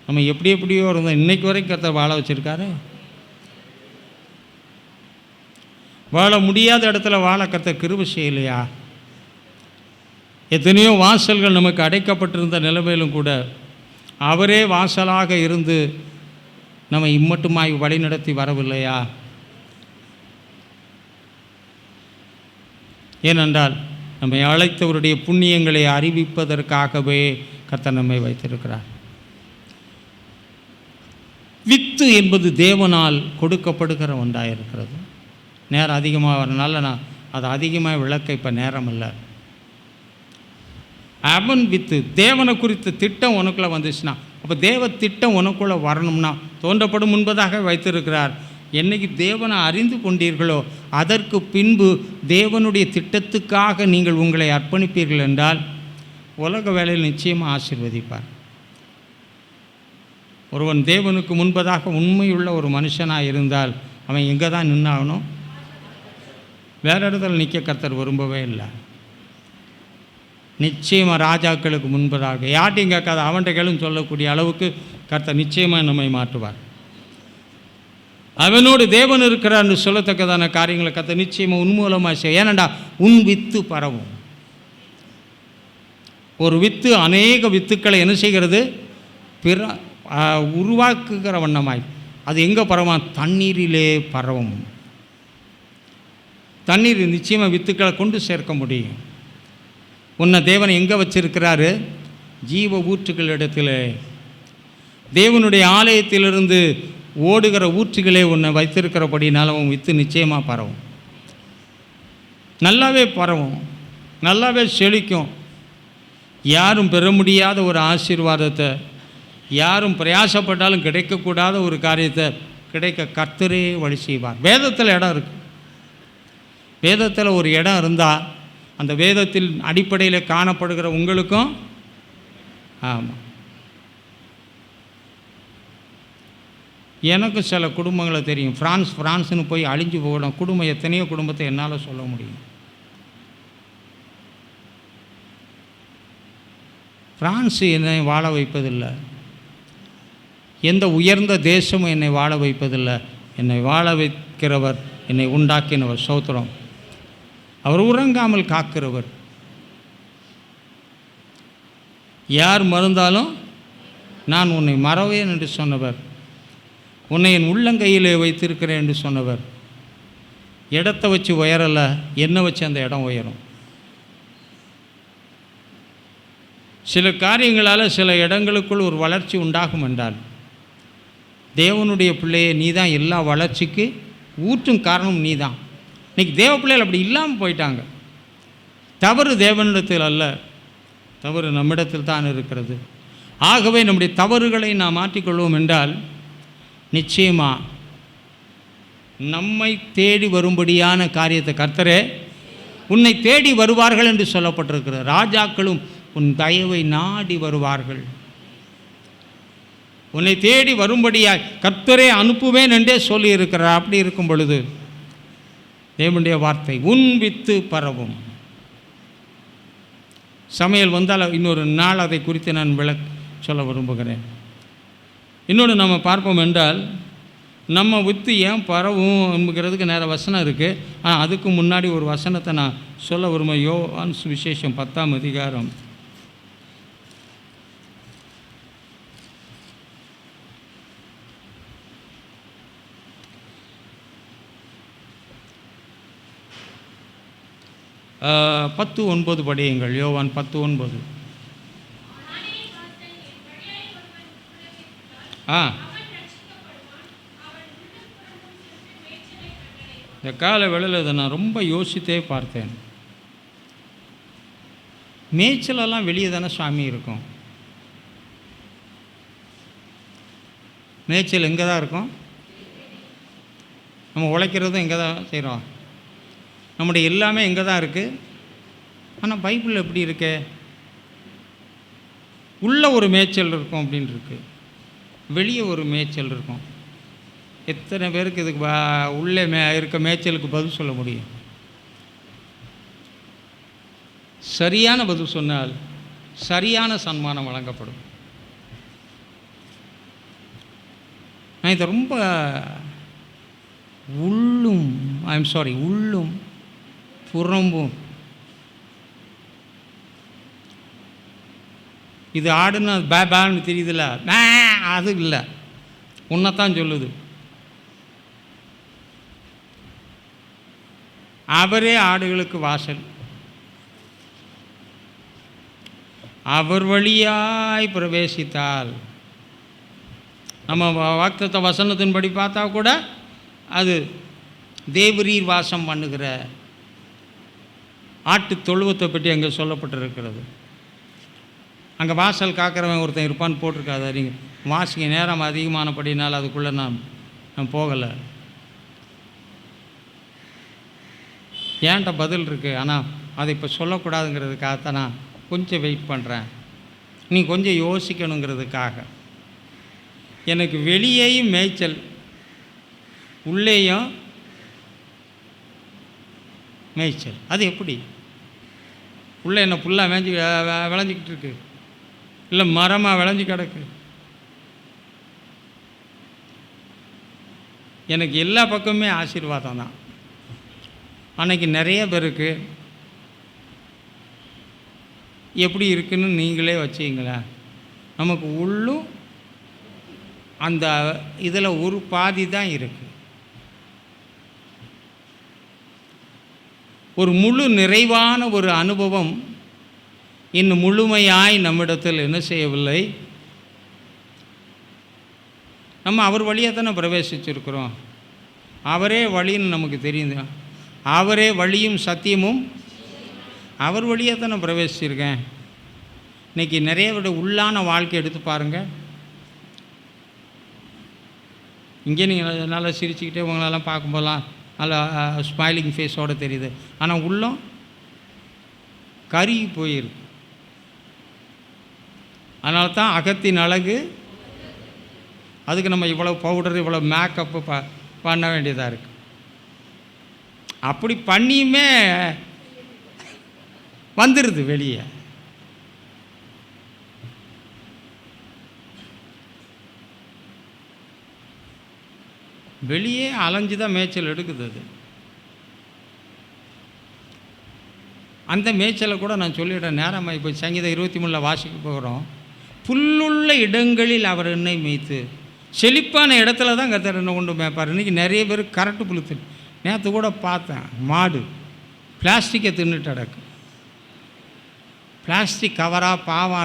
நம்ம எப்படியோ இருந்தோம், இன்றைக்கு வரைக்கும் கர்த்தர் வாழ வச்சுருக்காரு. வாழ முடியாத இடத்துல வாழ கர்த்தர் கிருபை செய்யலையா? எத்தனையோ வாசல்கள் நமக்கு அடைக்கப்பட்டிருந்த நிலைமையிலும் கூட அவரே வாசலாக இருந்து நம்ம இம்மட்டுமாய் வழி நடத்தி வரவில்லையா? ஏனென்றால் நம்மை அழைத்தவருடைய புண்ணியங்களை அறிவிப்பதற்காகவே கர்த்தர் நம்மை வைத்திருக்கிறார். வித்து என்பது தேவனால் கொடுக்கப்படுகிற ஒன்றாக இருக்கிறது. நேரம் அதிகமாக வரனால நான் அதை அதிகமாக விளக்க இப்போ நேரம் இல்லை. அவன் வித்து தேவனை குறித்த திட்டம் உனக்குள்ளே வந்துச்சுன்னா, அப்போ தேவ திட்டம் உனக்குள்ளே வரணும்னா தோன்றப்படும் முன்பதாக வைத்திருக்கிறார். என்னைக்கு தேவனை அறிந்து கொண்டீர்களோ அதற்கு பின்பு தேவனுடைய திட்டத்துக்காக நீங்கள் உங்களை அர்ப்பணிப்பீர்கள் என்றால் உலக வேலையில் நிச்சயமாக ஆசீர்வதிப்பார். ஒருவன் தேவனுக்கு முன்பதாக உண்மையுள்ள ஒரு மனுஷனாக இருந்தால் அவன் எங்கே தான் நின்னாகணும்? வேறு இடத்துல நிற்க கர்த்தர் விரும்பவே இல்லை. நிச்சயமாக ராஜாக்களுக்கு முன்பதாக யார்ட்டையும் கேட்காத அவன்கிட்ட கேளுன்னு சொல்லக்கூடிய அளவுக்கு கர்த்தர் நிச்சயமாக நம்மை மாற்றுவார். அவனோடு தேவன் இருக்கிறான்னு சொல்லத்தக்கதான காரியங்களை கர்த்தர் நிச்சயமாக உன்மூலமாக செய்ய. ஏனண்டா உன் வித்து பரவும். ஒரு வித்து அநேக வித்துக்களை என்ன செய்கிறது? உருவாக்குகிற வண்ணமாய் அது எங்கே பரவும்? தண்ணீரிலே பரவும். தண்ணீர் நிச்சயமாக வித்துக்களை கொண்டு சேர்க்க முடியும். உன்னை தேவன் எங்கே வச்சிருக்கிறாரு? ஜீவ ஊற்றுகள் இடத்துல. தேவனுடைய ஆலயத்திலிருந்து ஓடுகிற ஊற்றுகளே உன்னை வைத்திருக்கிறபடினால உன் வித்து நிச்சயமாக பரவும். நல்லாவே பரவும், நல்லாவே செழிக்கும். யாரும் பெற முடியாத ஒரு ஆசீர்வாதத்தை, யாரும் பிரயாசப்பட்டாலும் கிடைக்கக்கூடாத ஒரு காரியத்தை கிடைக்க கர்த்தரே வழி செய்வார். வேதத்தில் இடம் இருக்குது. வேதத்தில் ஒரு இடம் இருந்தால் அந்த வேதத்தில் அடிப்படையில் காணப்படுகிற உங்களுக்கும் ஆமாம். எனக்கு சில குடும்பங்களை தெரியும். ஃப்ரான்ஸ்னு போய் அழிஞ்சு போகணும் குடும்பம். எத்தனையோ குடும்பத்தை என்னால் சொல்ல முடியும். ஃப்ரான்ஸு என்னை வாழ வைப்பதில்லை. எந்த உயர்ந்த தேசமும் என்னை வாழ வைப்பதில்லை. என்னை வாழ வைக்கிறவர், என்னை உண்டாக்கினவர். ஸ்தோத்திரம். அவர் உறங்காமல் காக்கிறவர். யார் மறந்தாலும் நான் உன்னை மறவேன் என்று சொன்னவர். உன்னை என் உள்ளங்கையிலே வைத்திருக்கிறேன் என்று சொன்னவர். இடத்தை வச்சு உயரலை, என்னை வச்சு அந்த இடம் உயரும். சில காரியங்களால் சில இடங்களுக்குள் ஒரு வளர்ச்சி உண்டாகும் என்றால் தேவனுடைய பிள்ளையை நீ தான் எல்லா வளர்ச்சிக்கு ஊற்றும் காரணம் நீ தான். இன்றைக்கி தேவ பிள்ளைகள் அப்படி இல்லாமல் போயிட்டாங்க. தவறு தேவனிடத்தில் அல்ல, தவறு நம்மிடத்தில் தான் இருக்கிறது. ஆகவே நம்முடைய தவறுகளை நாம் மாற்றிக்கொள்வோம் என்றால் நிச்சயமாக நம்மை தேடி வரும்படியான காரியத்தை கர்த்தரே உன்னை தேடி வருவார்கள் என்று சொல்லப்பட்டிருக்கிறது. ராஜாக்களும் உன் தயவை நாடி வருவார்கள். உன்னை தேடி வரும்படியாய் கர்த்தரே அனுப்புவேன் என்றே சொல்லியிருக்கிறார். அப்படி இருக்கும் பொழுது தேவனுடைய வார்த்தை உன் வித்து பரவும். சமையல் வந்தால் இன்னொரு நாள் அதை குறித்து நான் சொல்ல விரும்புகிறேன். இன்னொன்று நம்ம பார்ப்போம் என்றால் நம்ம வித்து ஏன் பரவும் என்கிறதுக்கு நேர வசனம் இருக்குது. ஆனால் அதுக்கு முன்னாடி ஒரு வசனத்தை நான் சொல்ல விரும்ப. யோவான் சுவிசேஷம் 10ஆம் அதிகாரம் 10:9 படியுங்கள். யோவான் 10:9. இந்த கால வேளையில் இதை நான் ரொம்ப யோசித்தே பார்த்தேன். மேய்ச்சலெல்லாம் வெளியே தானே சுவாமி இருக்கும். மேய்ச்சல் எங்கே தான் இருக்கும்? நம்ம உழைக்கிறதும் எங்கே தான் செய்கிறோம். நம்முடைய எல்லாமே எங்கே தான் இருக்குது. ஆனால் பைபிள் எப்படி இருக்கு? உள்ளே ஒரு மேய்ச்சல் இருக்கும் அப்படின்னு இருக்கு, வெளியே ஒரு மேய்ச்சல் இருக்கும். எத்தனை பேருக்கு இதுக்கு உள்ளே இருக்க மேய்ச்சலுக்கு பதில் சொல்ல முடியும்? சரியான பதில் சொன்னால் சரியான சன்மானம் வழங்கப்படும். நான் இதை ரொம்ப உள்ளும் புறம்பும் இது ஆடுன்னு பேன்னு தெரியுதுல்ல, அது இல்லை, உன்னைத்தான் சொல்லுது. அவரே ஆடுகளுக்கு வாசல். அவர் வழியாய் பிரவேசித்தால், நம்ம வாக்குத்தத்த வசனத்தின்படி பார்த்தா கூட அது தேவரீர் வாசம் பண்ணுகிற ஆட்டு தொழுவத்தை பற்றி அங்கே சொல்லப்பட்டிருக்கிறது. அங்கே வாசல் காக்கிறவன் ஒருத்தன் இருப்பான்னு போட்டிருக்காது. நீங்கள் வாசிங்க. நேரம் அதிகமானபடினால் அதுக்குள்ளே நான் போகலை. ஏன்ட்ட பதில் இருக்குது, ஆனால் அதை இப்போ சொல்லக்கூடாதுங்கிறதுக்காகத்தான் நான் கொஞ்சம் வெயிட் பண்ணுறேன். நீ கொஞ்சம் யோசிக்கணுங்கிறதுக்காக. எனக்கு வெளியேயும் மேய்ச்சல், உள்ளேயும் மேய்ச்சல். அது எப்படி? உள்ளே என்ன புல்லாக விளைஞ்சிக்கிட்டு இருக்கு, இல்லை மரமாக விளைஞ்சி கிடக்கு? எனக்கு எல்லா பக்கமுமே ஆசீர்வாதம் தான். அன்றைக்கி நிறைய பேருக்கு எப்படி இருக்குன்னு நீங்களே வச்சுங்களேன். நமக்கு உள்ளும் அந்த இதில் ஒரு பாதி தான் இருக்குது. ஒரு முழு நிறைவான ஒரு அனுபவம் இன்னும் முழுமையாய் நம்மிடத்தில் என்ன செய்யவில்லை. நம்ம அவர் வழியாக தானே பிரவேசிச்சிருக்கிறோம். அவரே வழின்னு நமக்கு தெரியுது. அவரே வழியும் சத்தியமும், அவர் வழியாக தானே பிரவேசிச்சிருக்கேன். இன்றைக்கி நிறைய விட உள்ளான வாழ்க்கை எடுத்து பாருங்கள். இங்கே நீங்கள் நல்லா சிரிச்சுக்கிட்டே உங்களெல்லாம் பார்க்கும்போதெல்லாம் நல்லா ஸ்மைலிங் ஃபேஸோடு தெரியுது. ஆனால் உள்ளம் கருகி போயிருக்கு. அதனால தான் அகத்தின் அழகு. அதுக்கு நம்ம இவ்வளோ பவுடர், இவ்வளோ மேக்கப்பு பண்ண வேண்டியதாக இருக்குது. அப்படி பண்ணியுமே வந்துடுது வெளியே. வெளியே அலைஞ்சு தான் மேய்ச்சல் எடுக்குது. அது அந்த மேய்ச்சலை கூட நான் சொல்லிவிட்டேன். நேரமாக இப்போ சங்கீதம் 23 வாசிக்க போகிறோம். புல்லுள்ள இடங்களில் அவர் என்னை மேய்த்து, செழிப்பான இடத்துல தான் கர்த்தர் என்ன கொண்டு மேய்ப்பார். இன்றைக்கி நிறைய பேர் கரெக்டு புழுத்து. நேற்று கூட பார்த்தேன், மாடு பிளாஸ்டிக்கை தின்னுட்டு அடக்கு. பிளாஸ்டிக் கவராக பாவம்.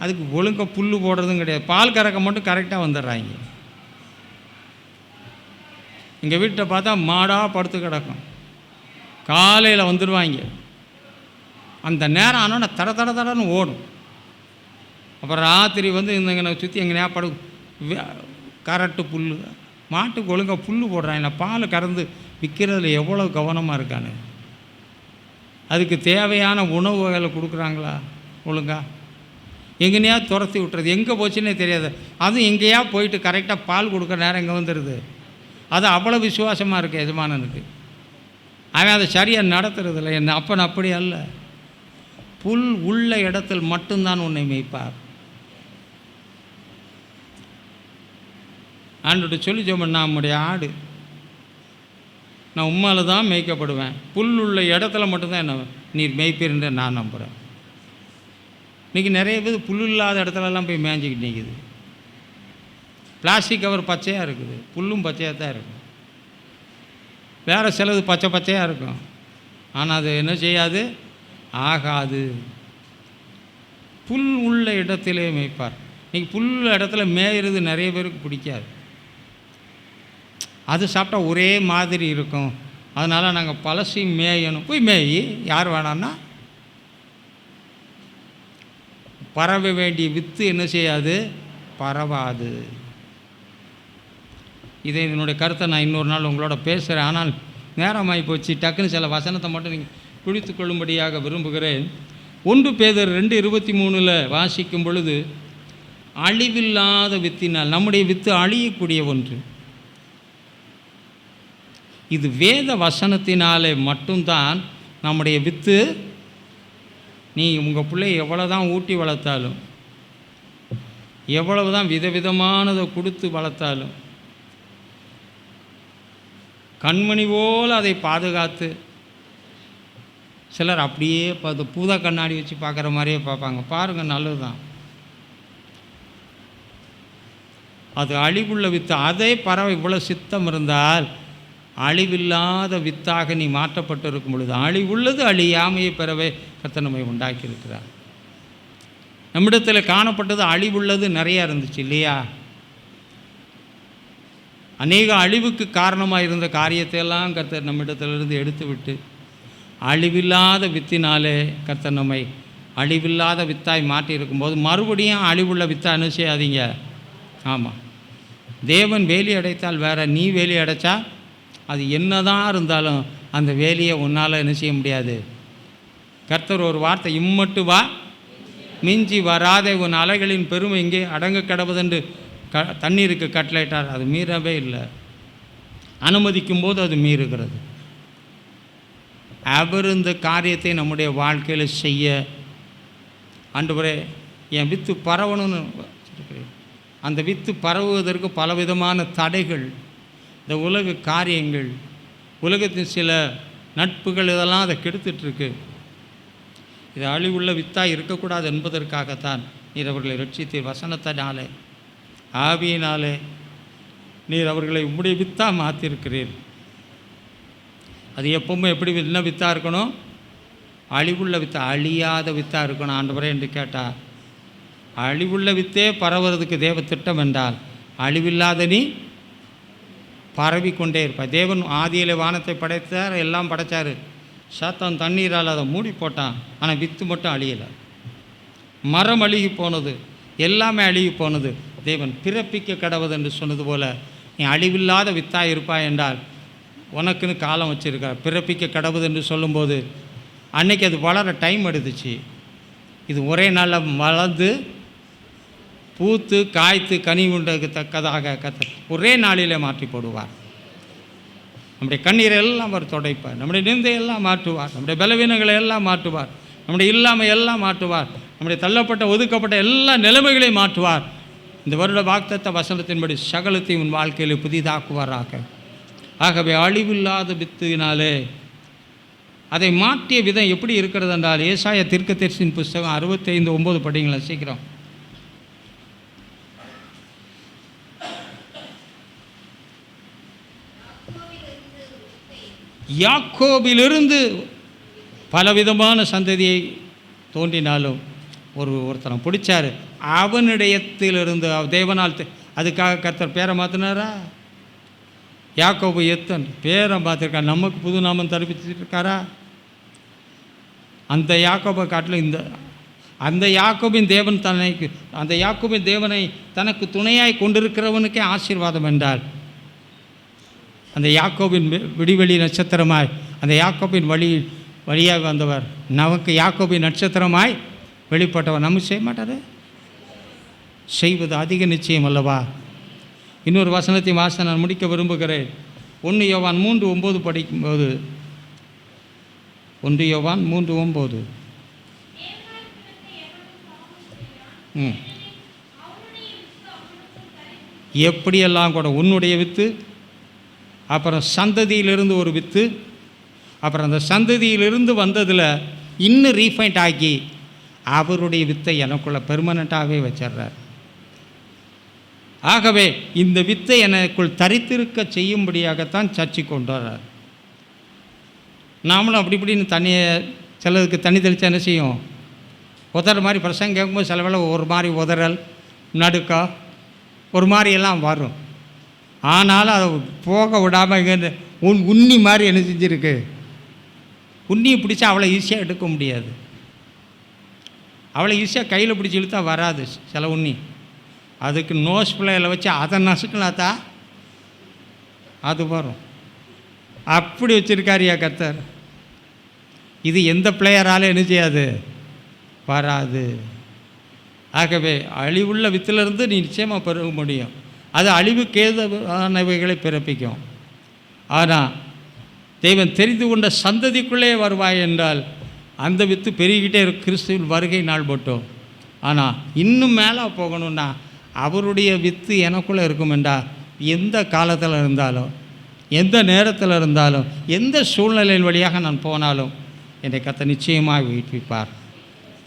அதுக்கு ஒழுங்காக புல் போடுறதும் கிடையாது. பால் கறக்க மட்டும் கரெக்டாக வந்துடுறாங்க. எங்கள் வீட்டை பார்த்தா மாடாக படுத்து கிடக்கும். காலையில் வந்துடுவாங்க. அந்த நேரம் ஆனால் தட தட தடன்னு ஓடும். அப்புறம் ராத்திரி வந்து இங்கே சுற்றி எங்கேயா படு கரெக்டு புல். மாட்டுக்கு ஒழுங்காக புல் போடுறாங்க. பால் கறந்து விற்கிறதுல எவ்வளோ கவனமாக இருக்கானு. அதுக்கு தேவையான உணவு வகைகளை கொடுக்குறாங்களா ஒழுங்கா? எங்கேனையா துரத்தி விட்டுறது, எங்கே போச்சுன்னே தெரியாது. அதுவும் எங்கேயா போயிட்டு கரெக்டாக பால் கொடுக்குற நேரம் எங்கே வந்துடுது. அது அவ்வளோ விசுவாசமாக இருக்குது எஜமானனுக்கு. அவன் அதை சரியாக நடத்துறதில்லை. என்ன அப்பன் அப்படி அல்ல. புல் உள்ள இடத்தில் மட்டும்தான் உன்னை மேய்ப்பார். ஆண்டுட்டு சொல்லி சொன்ன, நம்முடைய ஆடு நான் உம்மால் தான் மேய்க்கப்படுவேன். புல் உள்ள இடத்துல மட்டும்தான் என்ன நீர் மேய்ப்பீர்ன்ற நான் நம்புகிறேன். இன்றைக்கி நிறைய பேர் புல் இல்லாத இடத்துலலாம் போய் மேய்ஞ்சிக்கிட்டு நிற்குது. பிளாஸ்டிக் கவர் பச்சையாக இருக்குது, புல்லும் பச்சையாக தான் இருக்கும். வேறு சிலது பச்சை பச்சையாக இருக்கும். ஆனால் அது என்ன செய்யாது, ஆகாது. புல் உள்ள இடத்திலே மேய்ப்பார். இன்றைக்கி புல் இடத்துல மேயிறது நிறைய பேருக்கு பிடிக்காது. அது சாப்பிட்டா ஒரே மாதிரி இருக்கும். அதனால் நாங்கள் பழசி மேயணும். போய் மேய், யார் வேணான்னா. பரவ வேண்டிய வித்து என்ன செய்யாது, பரவாது. இதை என்னுடைய கருத்தை நான் இன்னொரு நாள் உங்களோட பேசுகிறேன். ஆனால் நேரமாகி போச்சு. டக்குன்னு சில வசனத்தை மட்டும் நீங்கள் பிடித்து கொள்ளும்படியாக விரும்புகிறேன். 1 பேதுரு 2:23 வாசிக்கும் பொழுது, அழிவில்லாத வித்தினால், நம்முடைய வித்து அழியக்கூடிய ஒன்று. இது வேத வசனத்தினாலே மட்டும்தான் நம்முடைய வித்து. நீ உங்கள் பிள்ளையை எவ்வளோ தான் ஊட்டி வளர்த்தாலும், எவ்வளவு தான் விதவிதமானதை கொடுத்து வளர்த்தாலும், கண்மணி போல் அதை பாதுகாத்து, சிலர் அப்படியே பார்த்து பூதா கண்ணாடி வச்சு பார்க்குற மாதிரியே பார்ப்பாங்க. பாருங்கள், நல்லது தான். அது அழிவுள்ள வித்து. அதே பறவை இவ்வளோ சித்தம் இருந்தால் அழிவில்லாத வித்தாக நீ மாற்றப்பட்டு இருக்கும் பொழுது, அழிவுள்ளது அழியாமையை பெறவே கர்த்தர் நம்மை உண்டாக்கியிருக்கிறார். நம்மிடத்தில் காணப்பட்டது அழிவுள்ளது நிறையா இருந்துச்சு இல்லையா? அநேக அழிவுக்கு காரணமாக இருந்த காரியத்தையெல்லாம் கர்த்தர் நம்மிடத்திலிருந்து எடுத்து விட்டு, அழிவில்லாத வித்தினாலே கர்த்தர் நம்மை அழிவில்லாத வித்தாய் மாற்றி இருக்கும்போது, மறுபடியும் அழிவுள்ள வித்தை அனுசையாதீங்க. ஆமாம், தேவன் வேலி அடைத்தால் வேறு, நீ வேலி அடைச்சா அது என்ன தான் இருந்தாலும் அந்த வேலியை உன்னால் என்ன செய்ய முடியாது. கர்த்தர் ஒரு வார்த்தை, இம்மட்டு வா, மிஞ்சி வராதே, உன் அலைகளின் பெருமை இங்கே அடங்க கிடவதென்று தண்ணீருக்கு கட்டளையிட்டார். அது மீறவே இல்லை. அனுமதிக்கும் போது அது மீறுகிறது. அவர் இந்த காரியத்தை நம்முடைய வாழ்க்கையில் செய்ய ஆண்டவரே என் வித்து பரவணும்னு வச்சிருக்கிறேன். அந்த வித்து பரவுவதற்கு பலவிதமான தடைகள், இந்த உலக காரியங்கள், உலகத்தின் சில நட்புகள் இதெல்லாம் அதை கெடுத்துட்ருக்கு. இது அழிவுள்ள வித்தாக இருக்கக்கூடாது என்பதற்காகத்தான் நீர் அவர்களை ரட்சித்து வசனத்தினாலே ஆவியினாலே நீர் அவர்களை உம்முடைய வித்தாக மாற்றிருக்கிறீர். அது எப்பவுமே எப்படி என்ன வித்தாக இருக்கணும்? அழிவுள்ள வித்தா, அழியாத வித்தாக இருக்கணும் ஆண்டவரே என்று கேட்டார். அழிவுள்ள வித்தே பரவுறதுக்கு தேவ திட்டம் என்றால் அழிவில்லாத நீ பரவி கொண்டே இருப்பார். தேவன் ஆதியிலே வானத்தை படைத்தார், எல்லாம் படைத்தார். சாத்தான் தண்ணீரால் அதை மூடி போட்டான். ஆனால் வித்து மட்டும் அழியலை. மரம் அழுகி போனது, எல்லாமே அழுகி போனது. தேவன் பிறப்பிக்க கடவுது என்று சொன்னது போல் நீ அழிவில்லாத வித்தாக இருப்பாய் என்றால் உனக்குன்னு காலம் வச்சுருக்கார். பிறப்பிக்க கடவுது என்று சொல்லும்போது அன்றைக்கி அது வளர டைம் எடுத்துச்சு. இது ஒரே நாளில் வளர்ந்து பூத்து காய்த்து கனி உண்டத்தக்கதாக ஒரே நாளிலே மாற்றி போடுவார். நம்முடைய கண்ணீரை எல்லாம் அவர் துடைப்பார். நம்முடைய நிந்தையெல்லாம் மாற்றுவார். நம்முடைய பலவீனங்களை எல்லாம் மாற்றுவார். நம்முடைய இல்லாமை எல்லாம் மாற்றுவார். நம்முடைய தள்ளப்பட்ட ஒதுக்கப்பட்ட எல்லா நிலைமைகளையும் மாற்றுவார். இந்த வருட வாக்குத்தத்த வசனத்தின்படி சகலத்தையும் உன் வாழ்க்கையில் புதிதாக்குவாராக. ஆகவே அழிவில்லாத வித்தினாலே அதை மாற்றிய விதம் எப்படி இருக்கிறது என்றால் ஏசாயா தீர்க்கதரிசியின் புஸ்தகம் 65:9 படிங்களா சீக்கிரம். யாக்கோபிலிருந்து பலவிதமான சந்ததியை தோன்றினாலும் ஒருத்தனை பிடிச்சார். அவனிடத்திலிருந்து தேவனால் அதுக்காக கர்த்தர் பேரை மாற்றினாரா? யாக்கோபு எத்தன் பேரை மாற்றிருக்கார். நமக்கு புது நாமம் தரிப்பிச்சிருக்காரா? அந்த யாக்கோபை காட்டிலும் அந்த யாக்கோபின் தேவனை தனக்கு துணையாய் கொண்டிருக்கிறவனுக்கே ஆசீர்வாதம் என்றால் அந்த யாக்கோபின் விடிவெளி நட்சத்திரமாய் அந்த யாக்கோபின் வழியாக வந்தவர் நமக்கு யாக்கோபின் நட்சத்திரமாய் வெளிப்பட்டவர் நம்ம செய்ய மாட்டார். செய்வது அதிக நிச்சயம் அல்லவா? இன்னொரு வசனத்தை நான் முடிக்க விரும்புகிறேன். 1 யோவான் 3:9 படிக்கும்போது 1 யோவான் 3:9 எப்படியெல்லாம் கூட உன்னுடைய வித்து, அப்புறம் சந்ததியிலிருந்து ஒரு வித்து, அப்புறம் அந்த சந்ததியிலிருந்து வந்ததில் இன்னும் ரீஃபைண்ட் ஆக்கி அவருடைய வித்தை எனக்குள்ள பெர்மனண்ட்டாகவே வச்சிட்றார். ஆகவே இந்த வித்தை எனக்குள் தரித்திருக்க செய்யும்படியாகத்தான் சர்ச்சை கொண்டு வர்றார். நாமளும் அப்படி இப்படின்னு சிலதுக்கு தண்ணி தெளித்தா என்ன செய்யும்? உதற மாதிரி பிரசங்கம் கேட்கும்போது சில வேளை ஒரு மாதிரி உதறல், நடுக்கா, ஒரு மாதிரியெல்லாம் வரும். ஆனாலும் அதை போக விடாமல் இங்கே உண்ணி மாதிரி என்ன செஞ்சுருக்கு? உண்ணியை பிடிச்சா அவ்வளோ ஈஸியாக எடுக்க முடியாது. அவ்வளோ ஈஸியாக கையில் பிடிச்சி இழுத்தா வராது சில உண்ணி. அதுக்கு நோஸ் பிள்ளையில் வச்சு அதை நசுக்கலாத்தா அது வரும். அப்படி வச்சுருக்காரியா கர்த்தர். இது எந்த பிளேயராலும் என்ன செய்யாது? வராது. ஆகவே அழிவுள்ள வித்திலிருந்து நீ நிச்சயமாக பெருக முடியும். அது அழிவுக்கேதவானவைகளை பிறப்பிக்கும். ஆனால் தெய்வம் தெரிந்து கொண்ட சந்ததிக்குள்ளே வருவாய் என்றால் அந்த வித்து பெருகிட்டே கிறிஸ்துவின் வருகை நாள் போட்டோம். ஆனால் இன்னும் மேலே போகணுன்னா அவருடைய வித்து எனக்குள்ளே இருக்கும் என்றால் எந்த காலத்தில் இருந்தாலும், எந்த நேரத்தில் இருந்தாலும், எந்த சூழ்நிலையின் வழியாக நான் போனாலும் என்னை கர்த்தர் நிச்சயமாக உயிர்ப்பிப்பார்.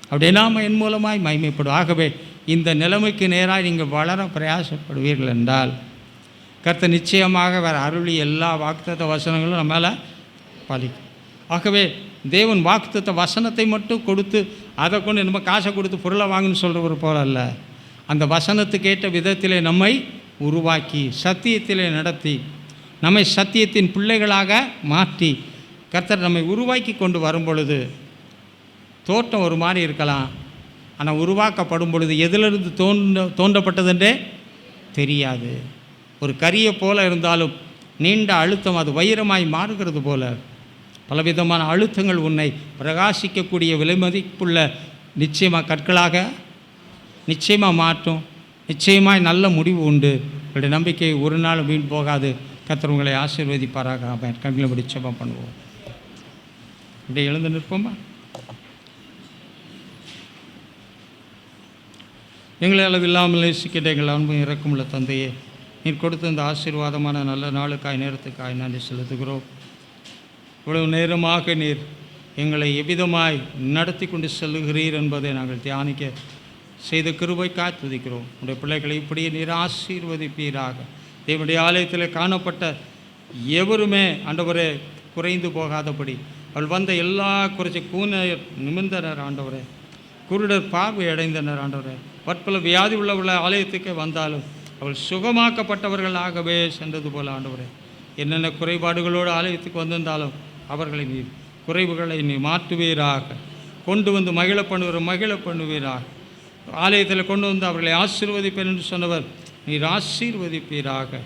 அப்படி நாம் என் மூலமாய் மகிமைப்படும். ஆகவே இந்த நிலைமைக்கு நேராக நீங்கள் வளர பிரயாசப்படுவீர்கள் என்றால் கர்த்தர் நிச்சயமாக வேறு அருளி எல்லா வாக்குத்தத்த வசனங்களும் நம்மளால் பலிக்கும். ஆகவே தேவன் வாக்குத்தத்த வசனத்தை மட்டும் கொடுத்து அதை கொண்டு நம்ம காசை கொடுத்து பொருளை வாங்கணும்னு சொல்கிறவர் போல அல்ல. அந்த வசனத்துக்கேற்ற விதத்திலே நம்மை உருவாக்கி சத்தியத்திலே நடத்தி நம்மை சத்தியத்தின் பிள்ளைகளாக மாற்றி கர்த்தர் நம்மை உருவாக்கி கொண்டு வரும் பொழுது தோட்டம் ஒரு மாதிரி இருக்கலாம். ஆனால் உருவாக்கப்படும் பொழுது எதிலிருந்து தோன்றப்பட்டதுன்றே தெரியாது. ஒரு கரியை போல இருந்தாலும் நீண்ட அழுத்தம் அது வைரமாய் மாறுகிறது போல பலவிதமான அழுத்தங்கள் உன்னை பிரகாசிக்கக்கூடிய விலைமதிப்புள்ள நிச்சயமாக கற்களாக நிச்சயமாக மாற்றும். நிச்சயமாய் நல்ல முடிவு உண்டு. உங்களுடைய நம்பிக்கை ஒரு நாள் வீண் போகாது. கர்த்தர் உங்களை ஆசீர்வதிப்பாராக. கண்களை முடி ஜெபம் பண்ணுவோம். இப்படி எழுந்து நிற்போமா? எங்களை அளவில்லாமல் நேசிக்கின்ற எங்கள் அன்பும் இறக்கமுள்ள தந்தையே, நீர் கொடுத்த இந்த ஆசீர்வாதமான நல்ல நாளுக்காய் நேரத்துக்காய் நன்றி செலுத்துகிறோம். இவ்வளவு நேரமாக நீர் எங்களை எவ்விதமாய் நடத்தி கொண்டு செல்லுகிறீர் என்பதை நாங்கள் தியானிக்க செய்த கிருபைக்காய் துதிக்கிறோம். உடைய பிள்ளைகளை இப்படியே நீர் ஆசீர்வதிப்பீராக. தேவனுடைய ஆலயத்தில் காணப்பட்ட எவருமே ஆண்டவரே குறைந்து போகாதபடி, அவள் வந்த எல்லா குறைச்சி கூனர் நிமிர்ந்தனர் ஆண்டவரே, குருடர் பார்வை அடைந்தனர் ஆண்டவரே, பற்பல வியாதி உள்ளவர்கள் ஆலயத்துக்கு வந்தாலும் அவள் சுகமாக்கப்பட்டவர்களாகவே சென்றது போல ஆண்டவரே, என்னென்ன குறைபாடுகளோடு ஆலயத்துக்கு வந்திருந்தாலும் அவர்களை நீர் குறைவுகளை நீ மாற்றுவீராக. கொண்டு வந்து மகிழ பண்ணுவீராக. ஆலயத்தில் கொண்டு வந்து அவர்களை ஆசீர்வதிப்பேன் என்று சொன்னவர் நீர் ஆசீர்வதிப்பீராக.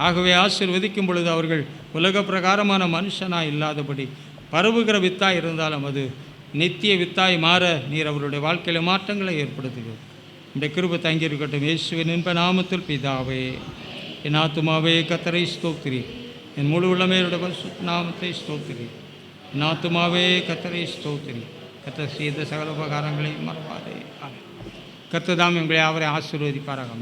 ஆகவே ஆசீர்வதிக்கும் பொழுது அவர்கள் உலக பிரகாரமான மனுஷனாய் இல்லாதபடி பரவுகிற வித்தாய் இருந்தாலும் அது நித்திய வித்தாய் மாற நீர் அவருடைய வாழ்க்கையில் மாற்றங்களை ஏற்படுத்துகிறது. இந்த கிருபை தங்கியிருக்கட்டும். இயேசுவின் இன்ப நாமத்தில் பிதாவே. என் ஆத்துமாவே கர்த்தரை ஸ்தோத்திரி, என் முழு உள்ளமே நாமத்தை ஸ்தோத்திரி. என் ஆத்துமாவே கர்த்தரை ஸ்தோத்திரி, கர்த்தர் செய்த சகல உபகாரங்களையும் மறவாதே. கர்த்தர் தாம் எங்களை அவரை ஆசீர்வதிப்பாராக.